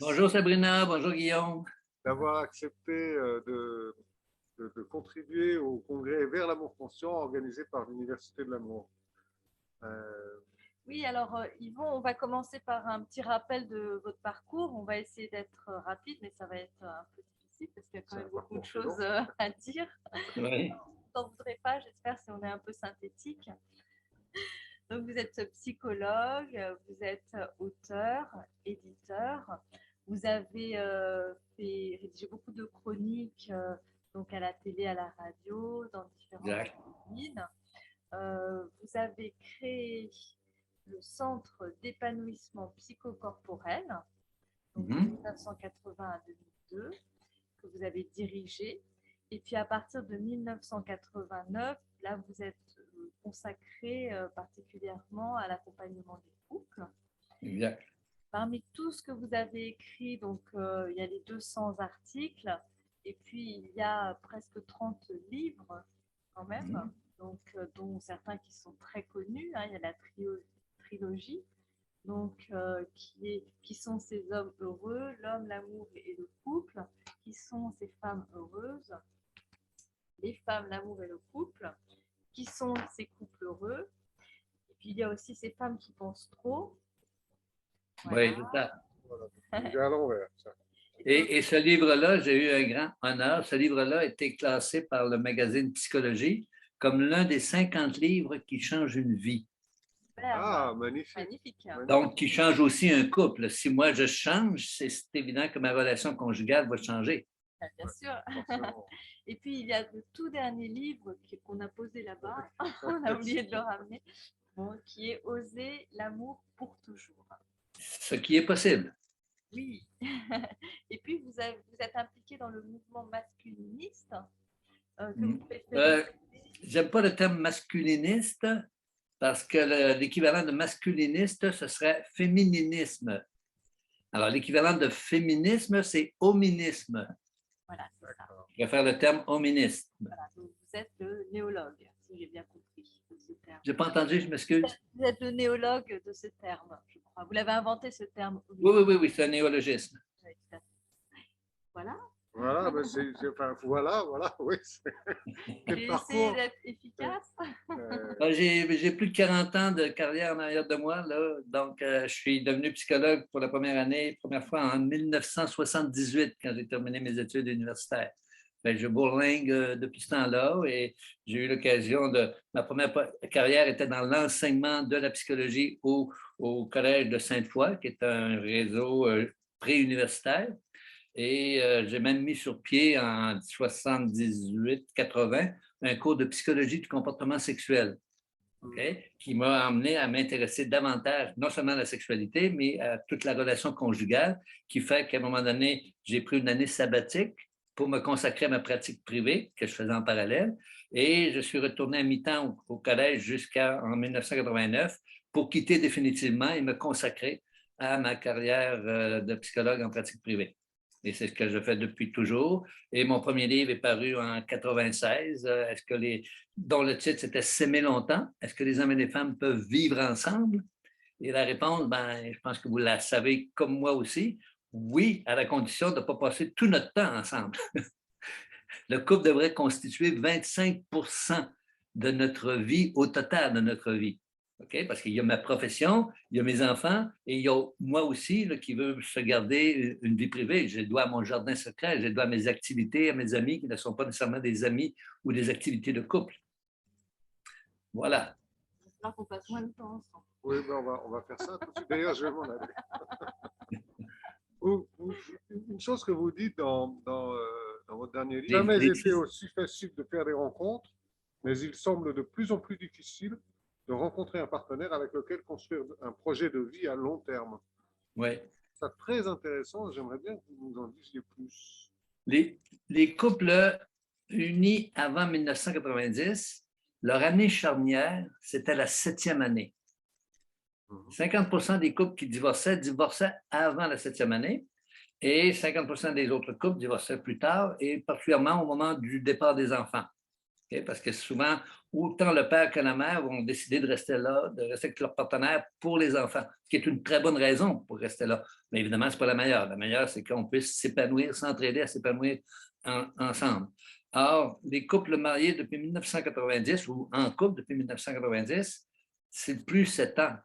Bonjour Sabrina, bonjour Guillaume. d'avoir accepté de contribuer au congrès Vers l'amour conscient organisé par l'Université de l'amour. Euh, Oui, alors Yvon, on va commencer par un petit rappel de votre parcours. On va essayer d'être rapide, mais ça va être un peu difficile parce qu'il y a quand même beaucoup de choses à dire. Oui. Je n'en voudrais pas, j'espère, si on est un peu synthétique. Donc, vous êtes psychologue, vous êtes auteur, éditeur. Vous avez rédigé beaucoup de chroniques donc à la télé, à la radio, dans différents magazines. Vous avez créé le Centre d'épanouissement psychocorporel, donc de 1980 à 2002, que vous avez dirigé. Et puis à partir de 1989, là, vous êtes consacré particulièrement à l'accompagnement des couples. Exact. Parmi tout ce que vous avez écrit, donc il y a les 200 articles, et puis il y a presque 30 livres quand même, donc, dont certains qui sont très connus. Hein, il y a la trilogie, donc, qui sont ces hommes heureux, l'homme, l'amour et le couple, qui sont ces femmes heureuses, les femmes, l'amour et le couple, qui sont ces couples heureux. Et puis il y a aussi ces femmes qui pensent trop. Voilà. Oui, c'est ça. à l'envers, ça. Et ce livre-là, j'ai eu un grand honneur. Ce livre-là a été classé par le magazine Psychologie comme l'un des 50 livres qui changent une vie. Ah, magnifique. Magnifique. Donc, qui change aussi un couple. Si moi, je change, c'est évident que ma relation conjugale va changer. Bien sûr. Et puis, il y a le tout dernier livre qu'on a posé là-bas. On a oublié de le ramener. Bon, qui est Oser l'amour pour toujours. Ce qui est possible. Oui. Et puis, vous êtes impliqué dans le mouvement masculiniste. Que vous préférez. J'aime pas le terme masculiniste parce que l'équivalent de masculiniste, ce serait fémininisme. Alors, l'équivalent de féminisme, c'est hominisme. Voilà, c'est ça. Je préfère le terme hoministe. Voilà, donc vous êtes le néologue, si j'ai bien compris de ce terme. Je n'ai pas entendu, je m'excuse. Vous êtes le néologue de ce terme, je crois. Vous l'avez inventé, ce terme. Oui, c'est un néologisme. Voilà. Voilà, ben voilà, oui. J'ai essayé d'être efficace. J'ai plus de 40 ans de carrière en arrière de moi, là. Donc, je suis devenu psychologue pour la première fois en 1978, quand j'ai terminé mes études universitaires. Je bourlingue depuis ce temps-là et j'ai eu l'occasion ma première carrière était dans l'enseignement de la psychologie au Collège de Sainte-Foy, qui est un réseau préuniversitaire. Et j'ai même mis sur pied en 78-80 un cours de psychologie du comportement sexuel, qui m'a amené à m'intéresser davantage, non seulement à la sexualité, mais à toute la relation conjugale, qui fait qu'à un moment donné, j'ai pris une année sabbatique pour me consacrer à ma pratique privée que je faisais en parallèle. Et je suis retourné à mi-temps au collège jusqu'en 1989 pour quitter définitivement et me consacrer à ma carrière de psychologue en pratique privée. Et c'est ce que je fais depuis toujours. Et mon premier livre est paru en 96, dont le titre c'était « S'aimer longtemps. Est-ce que les hommes et les femmes peuvent vivre ensemble? » Et la réponse, je pense que vous la savez comme moi aussi, oui, à la condition de ne pas passer tout notre temps ensemble. Le couple devrait constituer 25% de notre vie, au total de notre vie. Okay? Parce qu'il y a ma profession, il y a mes enfants et il y a moi aussi là, qui veut se garder une vie privée. Je dois à mon jardin secret, je dois à mes activités, à mes amis qui ne sont pas nécessairement des amis ou des activités de couple. Voilà. Il va falloir qu'on passe moins de temps ensemble. Oui, ben on va faire ça tout de suite. D'ailleurs, je vais m'en aller. Une chose que vous dites dans votre dernier livre, jamais été aussi facile de faire des rencontres, mais il semble de plus en plus difficile de rencontrer un partenaire avec lequel construire un projet de vie à long terme. Oui. C'est très intéressant, j'aimerais bien que vous nous en disiez plus. Les couples unis avant 1990, leur année charnière, c'était la 7e année. 50% des couples qui divorçaient avant la 7e année et 50% des autres couples divorçaient plus tard et particulièrement au moment du départ des enfants. Okay? Parce que souvent, autant le père que la mère vont décider de rester là, de rester avec leur partenaire pour les enfants, ce qui est une très bonne raison pour rester là. Mais évidemment, ce n'est pas la meilleure. La meilleure, c'est qu'on puisse s'épanouir, s'entraider à s'épanouir ensemble. Or, les couples mariés depuis 1990 ou en couple depuis 1990, c'est plus 7 ans.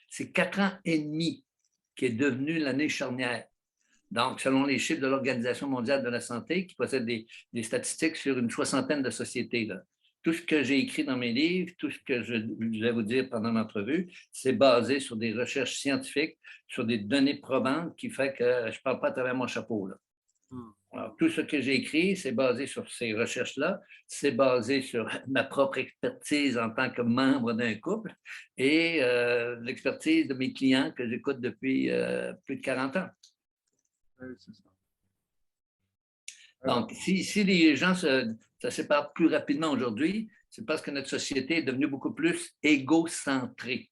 C'est 4 ans et demi qui est devenu l'année charnière. Donc, selon les chiffres de l'Organisation mondiale de la santé, qui possède des statistiques sur une soixantaine de sociétés, là. Tout ce que j'ai écrit dans mes livres, tout ce que je vais vous dire pendant l'entrevue, c'est basé sur des recherches scientifiques, sur des données probantes qui fait que je ne parle pas à travers mon chapeau, là. Alors, tout ce que j'ai écrit, c'est basé sur ces recherches-là, c'est basé sur ma propre expertise en tant que membre d'un couple et l'expertise de mes clients que j'écoute depuis plus de 40 ans. Oui, c'est ça. Donc, si les gens se séparent plus rapidement aujourd'hui, c'est parce que notre société est devenue beaucoup plus égocentrée.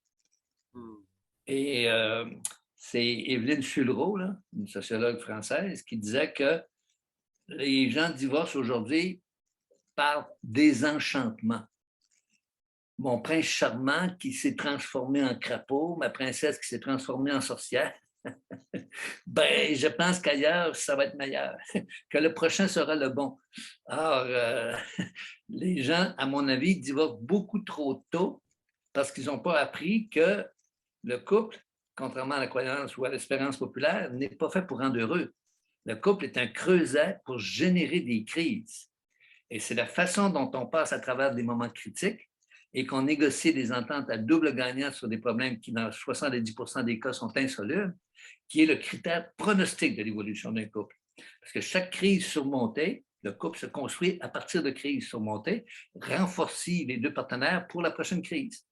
Et c'est Evelyne Sulro, là, une sociologue française, qui disait que les gens divorcent aujourd'hui par désenchantement. Mon prince charmant qui s'est transformé en crapaud, ma princesse qui s'est transformée en sorcière. Ben, je pense qu'ailleurs, ça va être meilleur, que le prochain sera le bon. Alors, les gens, à mon avis, divorcent beaucoup trop tôt parce qu'ils n'ont pas appris que le couple, contrairement à la croyance ou à l'espérance populaire, n'est pas fait pour rendre heureux. Le couple est un creuset pour générer des crises. Et c'est la façon dont on passe à travers des moments critiques et qu'on négocie des ententes à double gagnant sur des problèmes qui, dans 70% des cas, sont insolubles, qui est le critère pronostic de l'évolution d'un couple. Parce que chaque crise surmontée, le couple se construit à partir de crises surmontées, renforce les deux partenaires pour la prochaine crise.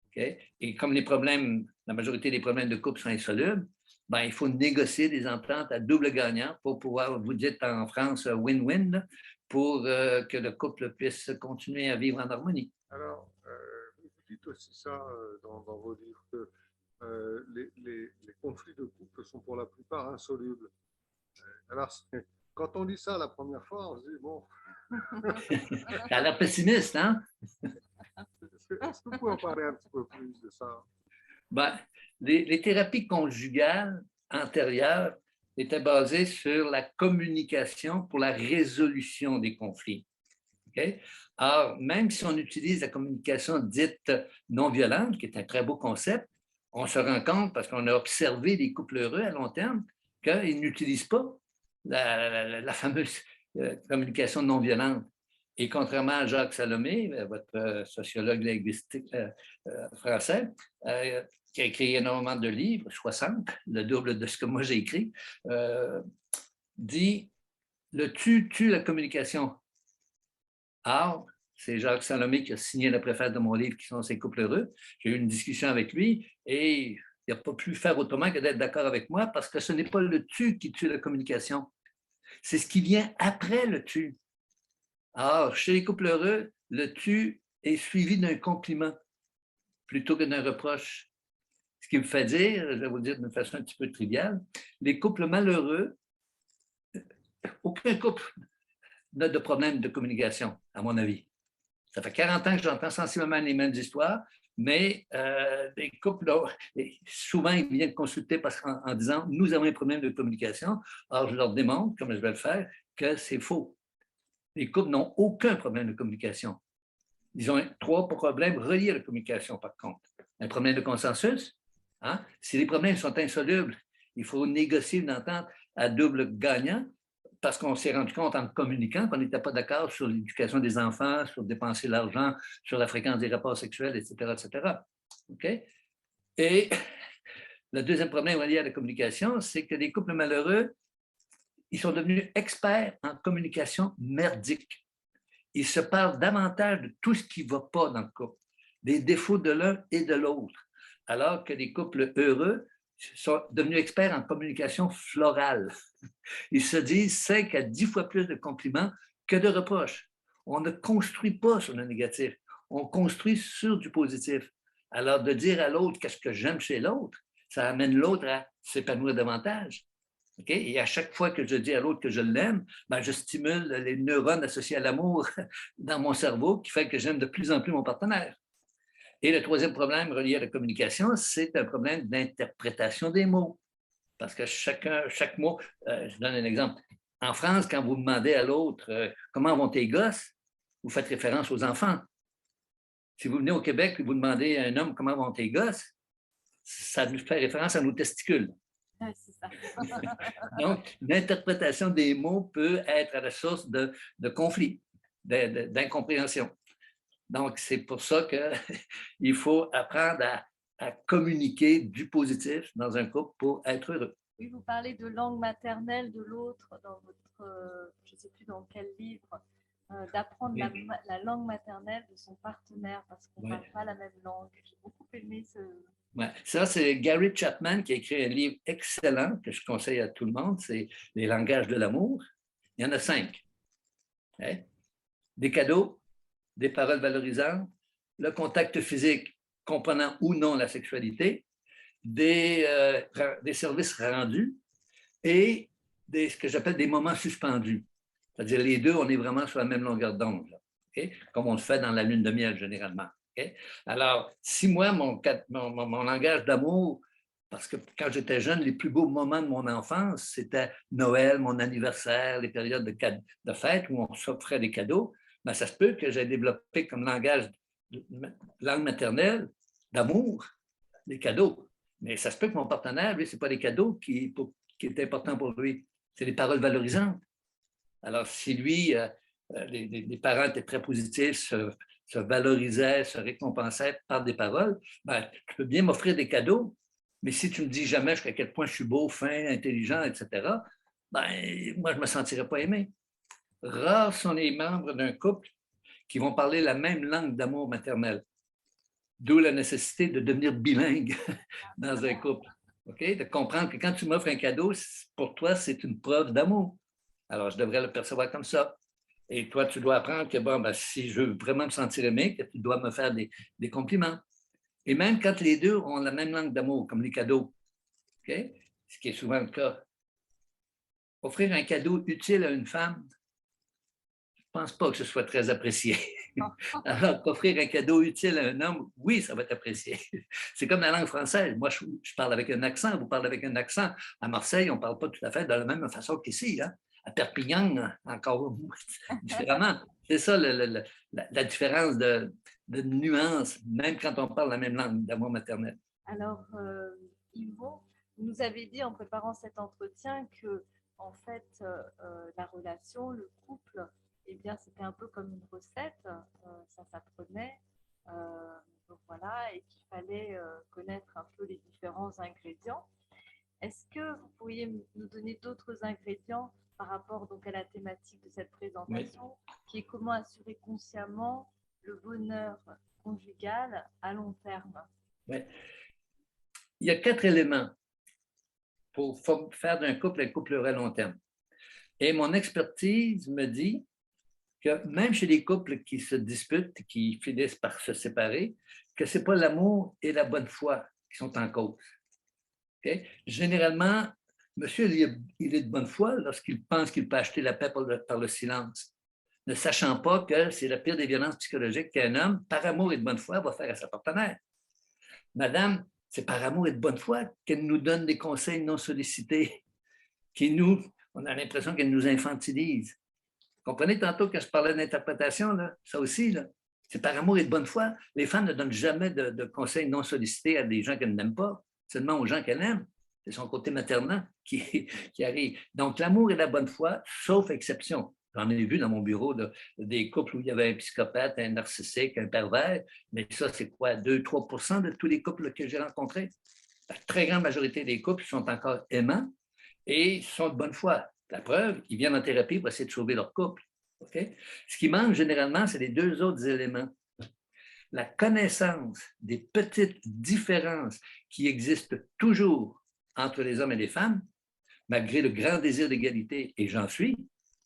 Okay? Et comme les problèmes, la majorité des problèmes de couple sont insolubles, ben, il faut négocier des ententes à double gagnant pour pouvoir, vous dites en France, win-win, pour que le couple puisse continuer à vivre en harmonie. Alors, vous dites aussi ça dans vos livres, que les conflits de couple sont pour la plupart insolubles. Alors, quand on lit ça la première fois, on se dit, bon... Ça a l'air pessimiste, hein? Est-ce que vous pouvez en parler un petit peu plus de ça? Ben, les thérapies conjugales antérieures étaient basées sur la communication pour la résolution des conflits. Okay? Alors, même si on utilise la communication dite non violente, qui est un très beau concept, on se rend compte, parce qu'on a observé des couples heureux à long terme, qu'ils n'utilisent pas la fameuse communication non violente. Et contrairement à Jacques Salomé, votre sociologue linguistique français, qui a écrit énormément de livres, 60, le double de ce que moi j'ai écrit, dit « le tu tue la communication ». Or, c'est Jacques Salomé qui a signé la préface de mon livre, qui sont ces couples heureux. J'ai eu une discussion avec lui et il n'a pas pu faire autrement que d'être d'accord avec moi parce que ce n'est pas le tu qui tue la communication. C'est ce qui vient après le tu. Alors, chez les couples heureux, le tu est suivi d'un compliment plutôt que d'un reproche. Ce qui me fait dire, je vais vous dire d'une façon un petit peu triviale, les couples malheureux, aucun couple n'a de problème de communication, à mon avis. Ça fait 40 ans que j'entends sensiblement les mêmes histoires, mais les couples, là, souvent, ils viennent consulter en disant « nous avons un problème de communication ». Alors, je leur démontre, comme je vais le faire, que c'est faux. Les couples n'ont aucun problème de communication. Ils ont 3 problèmes reliés à la communication, par contre. Un problème de consensus. Hein? Si les problèmes sont insolubles, il faut négocier une entente à double gagnant parce qu'on s'est rendu compte en communiquant qu'on n'était pas d'accord sur l'éducation des enfants, sur dépenser l'argent, sur la fréquence des rapports sexuels, etc., etc. Okay? Et le deuxième problème relié à la communication, c'est que les couples malheureux, ils sont devenus experts en communication merdique. Ils se parlent davantage de tout ce qui ne va pas dans le couple, des défauts de l'un et de l'autre, alors que les couples heureux sont devenus experts en communication florale. Ils se disent 5 à 10 fois plus de compliments que de reproches. On ne construit pas sur le négatif, on construit sur du positif. Alors, de dire à l'autre qu'est-ce que j'aime chez l'autre, ça amène l'autre à s'épanouir davantage. Okay? Et à chaque fois que je dis à l'autre que je l'aime, ben, je stimule les neurones associés à l'amour dans mon cerveau qui fait que j'aime de plus en plus mon partenaire. Et le troisième problème relié à la communication, c'est un problème d'interprétation des mots. Parce que chaque mot, je donne un exemple. En France, quand vous demandez à l'autre comment vont tes gosses, vous faites référence aux enfants. Si vous venez au Québec et vous demandez à un homme comment vont tes gosses, ça fait référence à nos testicules. Ouais, c'est ça. Donc, l'interprétation des mots peut être à la source de conflits, d'incompréhension. Donc, c'est pour ça qu'il faut apprendre à communiquer du positif dans un couple pour être heureux. Oui, vous parlez de langue maternelle de l'autre dans votre, je ne sais plus dans quel livre, d'apprendre Oui. la langue maternelle de son partenaire parce qu'on ne Oui. parle pas la même langue. J'ai beaucoup aimé ce... Ouais. Ça, c'est Gary Chapman qui a écrit un livre excellent que je conseille à tout le monde, c'est Les langages de l'amour. Il y en a 5. Hein? Des cadeaux, des paroles valorisantes, le contact physique comprenant ou non la sexualité, des services rendus et ce que j'appelle des moments suspendus. C'est-à-dire les deux, on est vraiment sur la même longueur d'onde, okay? Comme on le fait dans la lune de miel généralement. Okay? Alors, si moi, mon langage d'amour, parce que quand j'étais jeune, les plus beaux moments de mon enfance, c'était Noël, mon anniversaire, les périodes de fête où on s'offrait des cadeaux, ben, ça se peut que j'ai développé comme langage, langue maternelle, d'amour, des cadeaux. Mais ça se peut que mon partenaire, lui, ce n'est pas les cadeaux qui est important pour lui, c'est les paroles valorisantes. Alors, si lui, les parents étaient très positifs, se valorisaient, se récompensaient par des paroles, ben, tu peux bien m'offrir des cadeaux, mais si tu ne me dis jamais jusqu'à quel point je suis beau, fin, intelligent, etc., ben, moi, je ne me sentirais pas aimé. Rares sont les membres d'un couple qui vont parler la même langue d'amour maternel. D'où la nécessité de devenir bilingue dans un couple. Okay? De comprendre que quand tu m'offres un cadeau, pour toi, c'est une preuve d'amour. Alors, je devrais le percevoir comme ça. Et toi, tu dois apprendre que, bon, ben, si je veux vraiment me sentir aimé, que tu dois me faire des compliments. Et même quand les deux ont la même langue d'amour, comme les cadeaux, okay? Ce qui est souvent le cas, offrir un cadeau utile à une femme, je ne pense pas que ce soit très apprécié. Alors, offrir un cadeau utile à un homme, oui, ça va être apprécié. C'est comme la langue française. Moi, je parle avec un accent, vous parlez avec un accent. À Marseille, on ne parle pas tout à fait de la même façon qu'ici. Hein? À Perpignan, encore différemment. C'est ça la différence de nuance, même quand on parle la même langue d'amour maternel. Alors, Yvon, vous nous avez dit en préparant cet entretien que, en fait, la relation, le couple, eh bien, c'était un peu comme une recette, ça s'apprenait, donc voilà, et qu'il fallait connaître un peu les différents ingrédients. Est-ce que vous pourriez nous donner d'autres ingrédients par rapport donc à la thématique de cette présentation, oui, qui est comment assurer consciemment le bonheur conjugal à long terme? Oui. Il y a 4 éléments pour faire d'un couple un couple heureux à long terme. Et mon expertise me dit que même chez les couples qui se disputent, qui finissent par se séparer, que ce n'est pas l'amour et la bonne foi qui sont en cause. Okay? Généralement, monsieur, il est de bonne foi lorsqu'il pense qu'il peut acheter la paix par le silence, ne sachant pas que c'est la pire des violences psychologiques qu'un homme, par amour et de bonne foi, va faire à sa partenaire. Madame, c'est par amour et de bonne foi qu'elle nous donne des conseils non sollicités, on a l'impression qu'elle nous infantilise. Vous comprenez tantôt quand je parlais d'interprétation, là, ça aussi, là, c'est par amour et de bonne foi. Les femmes ne donnent jamais de conseils non sollicités à des gens qu'elles n'aiment pas, seulement aux gens qu'elles aiment. C'est son côté maternel qui arrive. Donc, l'amour et la bonne foi, sauf exception. J'en ai vu dans mon bureau des couples où il y avait un psychopathe, un narcissique, un pervers, mais ça, c'est quoi, 2-3% de tous les couples que j'ai rencontrés? La très grande majorité des couples sont encore aimants et sont de bonne foi. La preuve, ils viennent en thérapie pour essayer de sauver leur couple. Okay? Ce qui manque généralement, c'est les 2 autres éléments. La connaissance des petites différences qui existent toujours entre les hommes et les femmes, malgré le grand désir d'égalité, et j'en suis.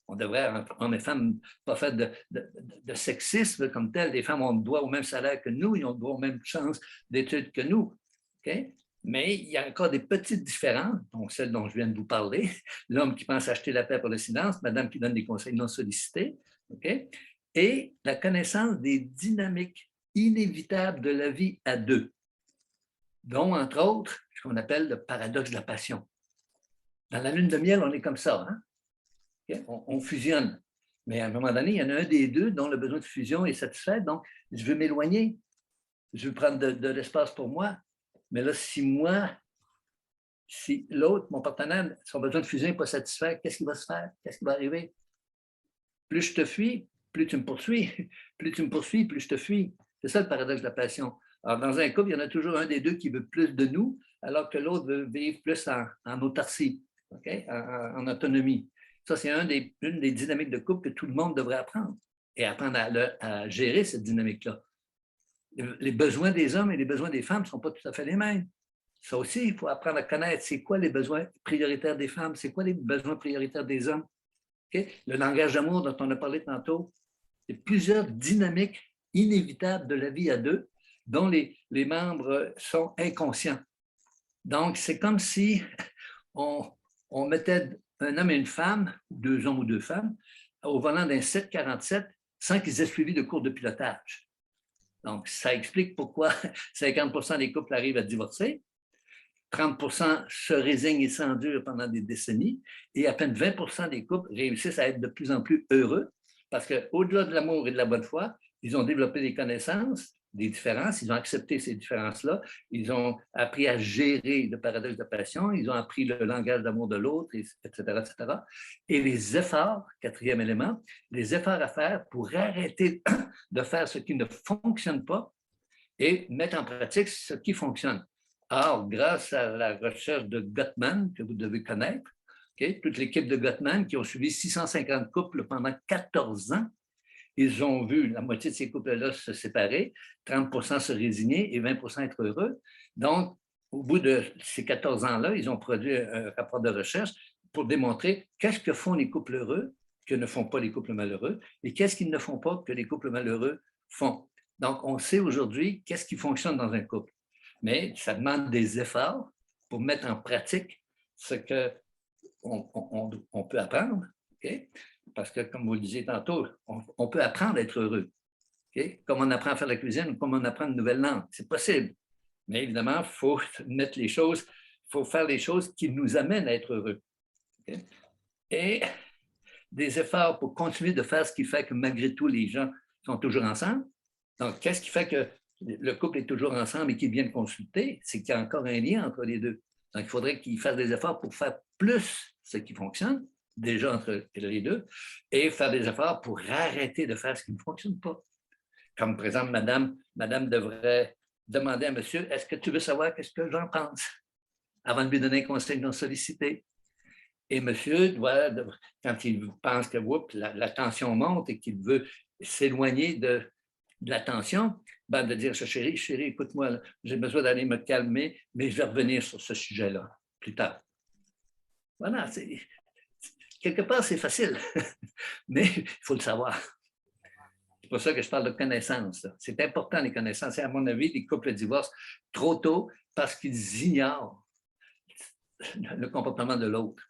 On devrait, hommes et femmes, pas faire de sexisme comme tel. Les femmes ont droit au même salaire que nous, ils ont droit aux mêmes chances d'études que nous. Okay? Mais il y a encore des petites différences, donc celle dont je viens de vous parler, l'homme qui pense acheter la paix pour le silence, madame qui donne des conseils non sollicités, OK? Et la connaissance des dynamiques inévitables de la vie à deux, dont, entre autres, ce qu'on appelle le paradoxe de la passion. Dans la lune de miel, on est comme ça, hein? Okay? On fusionne. Mais à un moment donné, il y en a un des deux dont le besoin de fusion est satisfait, donc je veux m'éloigner, je veux prendre de l'espace pour moi. Mais là, si l'autre, mon partenaire, son besoin de fusion n'est pas satisfait, qu'est-ce qui va se faire? Qu'est-ce qui va arriver? Plus je te fuis, plus tu me poursuis. Plus tu me poursuis, plus je te fuis. C'est ça le paradoxe de la passion. Alors, dans un couple, il y en a toujours un des deux qui veut plus de nous, alors que l'autre veut vivre plus en autarcie, okay? en autonomie. Ça, c'est une des dynamiques de couple que tout le monde devrait apprendre et apprendre à gérer cette dynamique-là. Les besoins des hommes et les besoins des femmes ne sont pas tout à fait les mêmes. Ça aussi, il faut apprendre à connaître c'est quoi les besoins prioritaires des femmes, c'est quoi les besoins prioritaires des hommes. Okay? Le langage d'amour dont on a parlé tantôt, c'est plusieurs dynamiques inévitables de la vie à deux dont les membres sont inconscients. Donc, c'est comme si on mettait un homme et une femme, deux hommes ou deux femmes, au volant d'un 747 sans qu'ils aient suivi de cours de pilotage. Donc, ça explique pourquoi 50% des couples arrivent à divorcer, 30% se résignent et s'endurent pendant des décennies, et à peine 20% des couples réussissent à être de plus en plus heureux parce qu'au-delà de l'amour et de la bonne foi, ils ont développé des connaissances, des différences, ils ont accepté ces différences-là, ils ont appris à gérer le paradoxe de la passion, ils ont appris le langage d'amour de l'autre, etc., etc. Et les efforts, quatrième élément, les efforts à faire pour arrêter de faire ce qui ne fonctionne pas et mettre en pratique ce qui fonctionne. Or, grâce à la recherche de Gottman, que vous devez connaître, okay, toute l'équipe de Gottman qui ont suivi 650 couples pendant 14 ans, ils ont vu la moitié de ces couples-là se séparer, 30% se résigner et 20% être heureux. Donc, au bout de ces 14 ans-là, ils ont produit un rapport de recherche pour démontrer qu'est-ce que font les couples heureux que ne font pas les couples malheureux et qu'est-ce qu'ils ne font pas que les couples malheureux font. Donc, on sait aujourd'hui qu'est-ce qui fonctionne dans un couple. Mais ça demande des efforts pour mettre en pratique ce qu'on peut apprendre. Okay? Parce que, comme vous le disiez tantôt, on peut apprendre à être heureux. Okay? Comme on apprend à faire la cuisine ou comme on apprend une nouvelle langue. C'est possible. Mais évidemment, il faut mettre les choses, il faut faire les choses qui nous amènent à être heureux. Okay? Et des efforts pour continuer de faire ce qui fait que malgré tout, les gens sont toujours ensemble. Donc, qu'est-ce qui fait que le couple est toujours ensemble et qu'ils viennent consulter? C'est qu'il y a encore un lien entre les deux. Donc, il faudrait qu'ils fassent des efforts pour faire plus ce qui fonctionne, déjà entre les deux, et faire des efforts pour arrêter de faire ce qui ne fonctionne pas. Comme, par exemple, madame devrait demander à monsieur, est-ce que tu veux savoir qu'est-ce que j'en pense? Avant de lui donner un conseil non sollicité. Et monsieur doit, quand il pense que la tension monte et qu'il veut s'éloigner de la tension, ben de dire, chérie, écoute-moi, j'ai besoin d'aller me calmer, mais je vais revenir sur ce sujet-là plus tard. Voilà, quelque part, c'est facile, mais il faut le savoir. C'est pour ça que je parle de connaissances. C'est important, les connaissances. Et à mon avis, les couples divorcent trop tôt parce qu'ils ignorent le comportement de l'autre.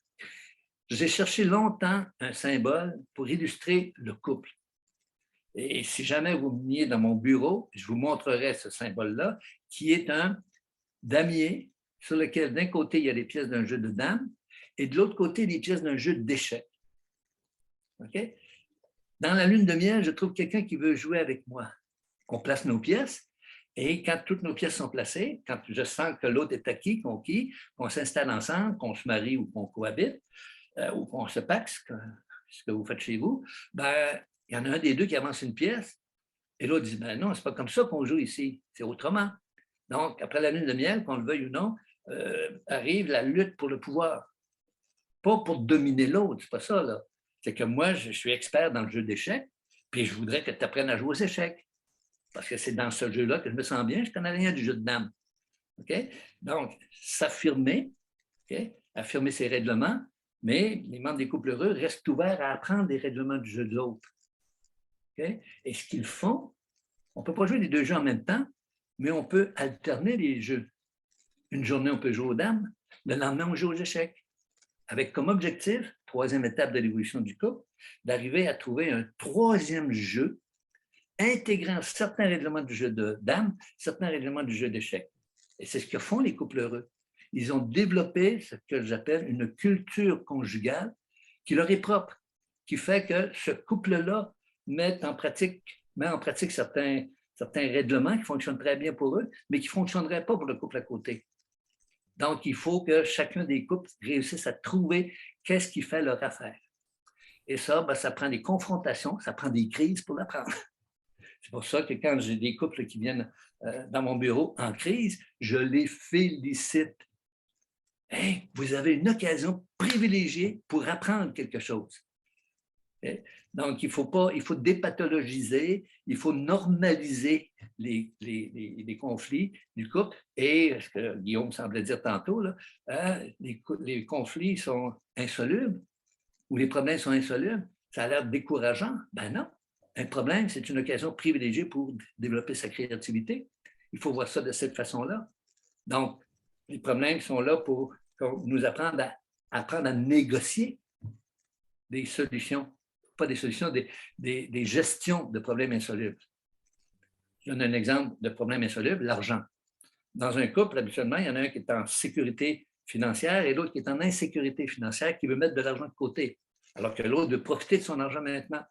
J'ai cherché longtemps un symbole pour illustrer le couple. Et si jamais vous veniez dans mon bureau, je vous montrerai ce symbole-là, qui est un damier sur lequel d'un côté, il y a les pièces d'un jeu de dames et de l'autre côté, les pièces d'un jeu d'échecs. Okay? Dans la lune de miel, je trouve quelqu'un qui veut jouer avec moi. On place nos pièces et quand toutes nos pièces sont placées, quand je sens que l'autre est acquis, conquis, qu'on s'installe ensemble, qu'on se marie ou qu'on cohabite, ou qu'on se paxe, ce que vous faites chez vous, ben, il y en a un des deux qui avance une pièce et l'autre dit, ben non, c'est pas comme ça qu'on joue ici, c'est autrement. Donc, après la lune de miel, qu'on le veuille ou non, arrive la lutte pour le pouvoir. Pas pour dominer l'autre, c'est pas ça, là. C'est que moi, je suis expert dans le jeu d'échecs, puis je voudrais que tu apprennes à jouer aux échecs. Parce que c'est dans ce jeu-là que je me sens bien, je ne connais rien du jeu de dames. Okay? Donc, s'affirmer, okay? Affirmer ses règlements, mais les membres des couples heureux restent ouverts à apprendre les règlements du jeu de l'autre. Okay? Et ce qu'ils font, on ne peut pas jouer les deux jeux en même temps, mais on peut alterner les jeux. Une journée, on peut jouer aux dames. Le lendemain, on joue aux échecs. Avec comme objectif, troisième étape de l'évolution du couple, d'arriver à trouver un troisième jeu intégrant certains règlements du jeu de dames, certains règlements du jeu d'échecs. Et c'est ce que font les couples heureux. Ils ont développé ce que j'appelle une culture conjugale qui leur est propre, qui fait que ce couple-là met en pratique certains règlements qui fonctionnent très bien pour eux, mais qui ne fonctionneraient pas pour le couple à côté. Donc, il faut que chacun des couples réussisse à trouver qu'est-ce qui fait leur affaire. Et ça, ça prend des confrontations, ça prend des crises pour l'apprendre. C'est pour ça que quand j'ai des couples qui viennent dans mon bureau en crise, je les félicite. Hey, vous avez une occasion privilégiée pour apprendre quelque chose. Okay? Donc, il faut dépathologiser, il faut normaliser les conflits du couple. Et ce que Guillaume semblait dire tantôt, là, les conflits sont insolubles ou les problèmes sont insolubles. Ça a l'air décourageant. Ben non. Un problème, c'est une occasion privilégiée pour développer sa créativité. Il faut voir ça de cette façon-là. Donc, les problèmes sont là pour nous apprendre à négocier des solutions, pas des solutions, des gestions de problèmes insolubles. Je donne un exemple de problème insoluble, l'argent. Dans un couple, habituellement, il y en a un qui est en sécurité financière et l'autre qui est en insécurité financière, qui veut mettre de l'argent de côté, alors que l'autre veut profiter de son argent maintenant.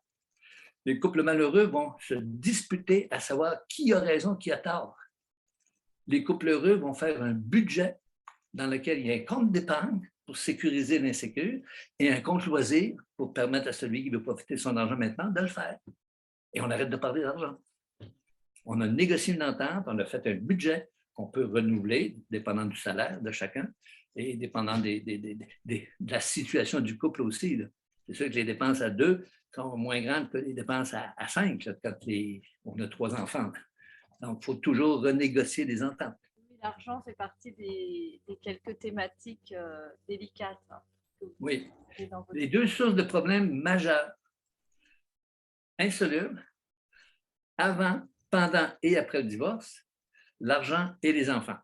Les couples malheureux vont se disputer à savoir qui a raison, qui a tort. Les couples heureux vont faire un budget dans lequel il y a un compte d'épargne pour sécuriser l'insécurité et un compte loisir pour permettre à celui qui veut profiter de son argent maintenant de le faire. Et on arrête de parler d'argent. On a négocié une entente, on a fait un budget qu'on peut renouveler, dépendant du salaire de chacun et dépendant de la situation du couple aussi. C'est sûr que les dépenses à 2 sont moins grandes que les dépenses à 5 là, quand on a 3 enfants. Donc, il faut toujours renégocier les ententes. L'argent fait partie des quelques thématiques délicates. Hein, oui. Les 2 sources de problèmes majeurs, insolubles, avant, pendant et après le divorce, l'argent et les enfants.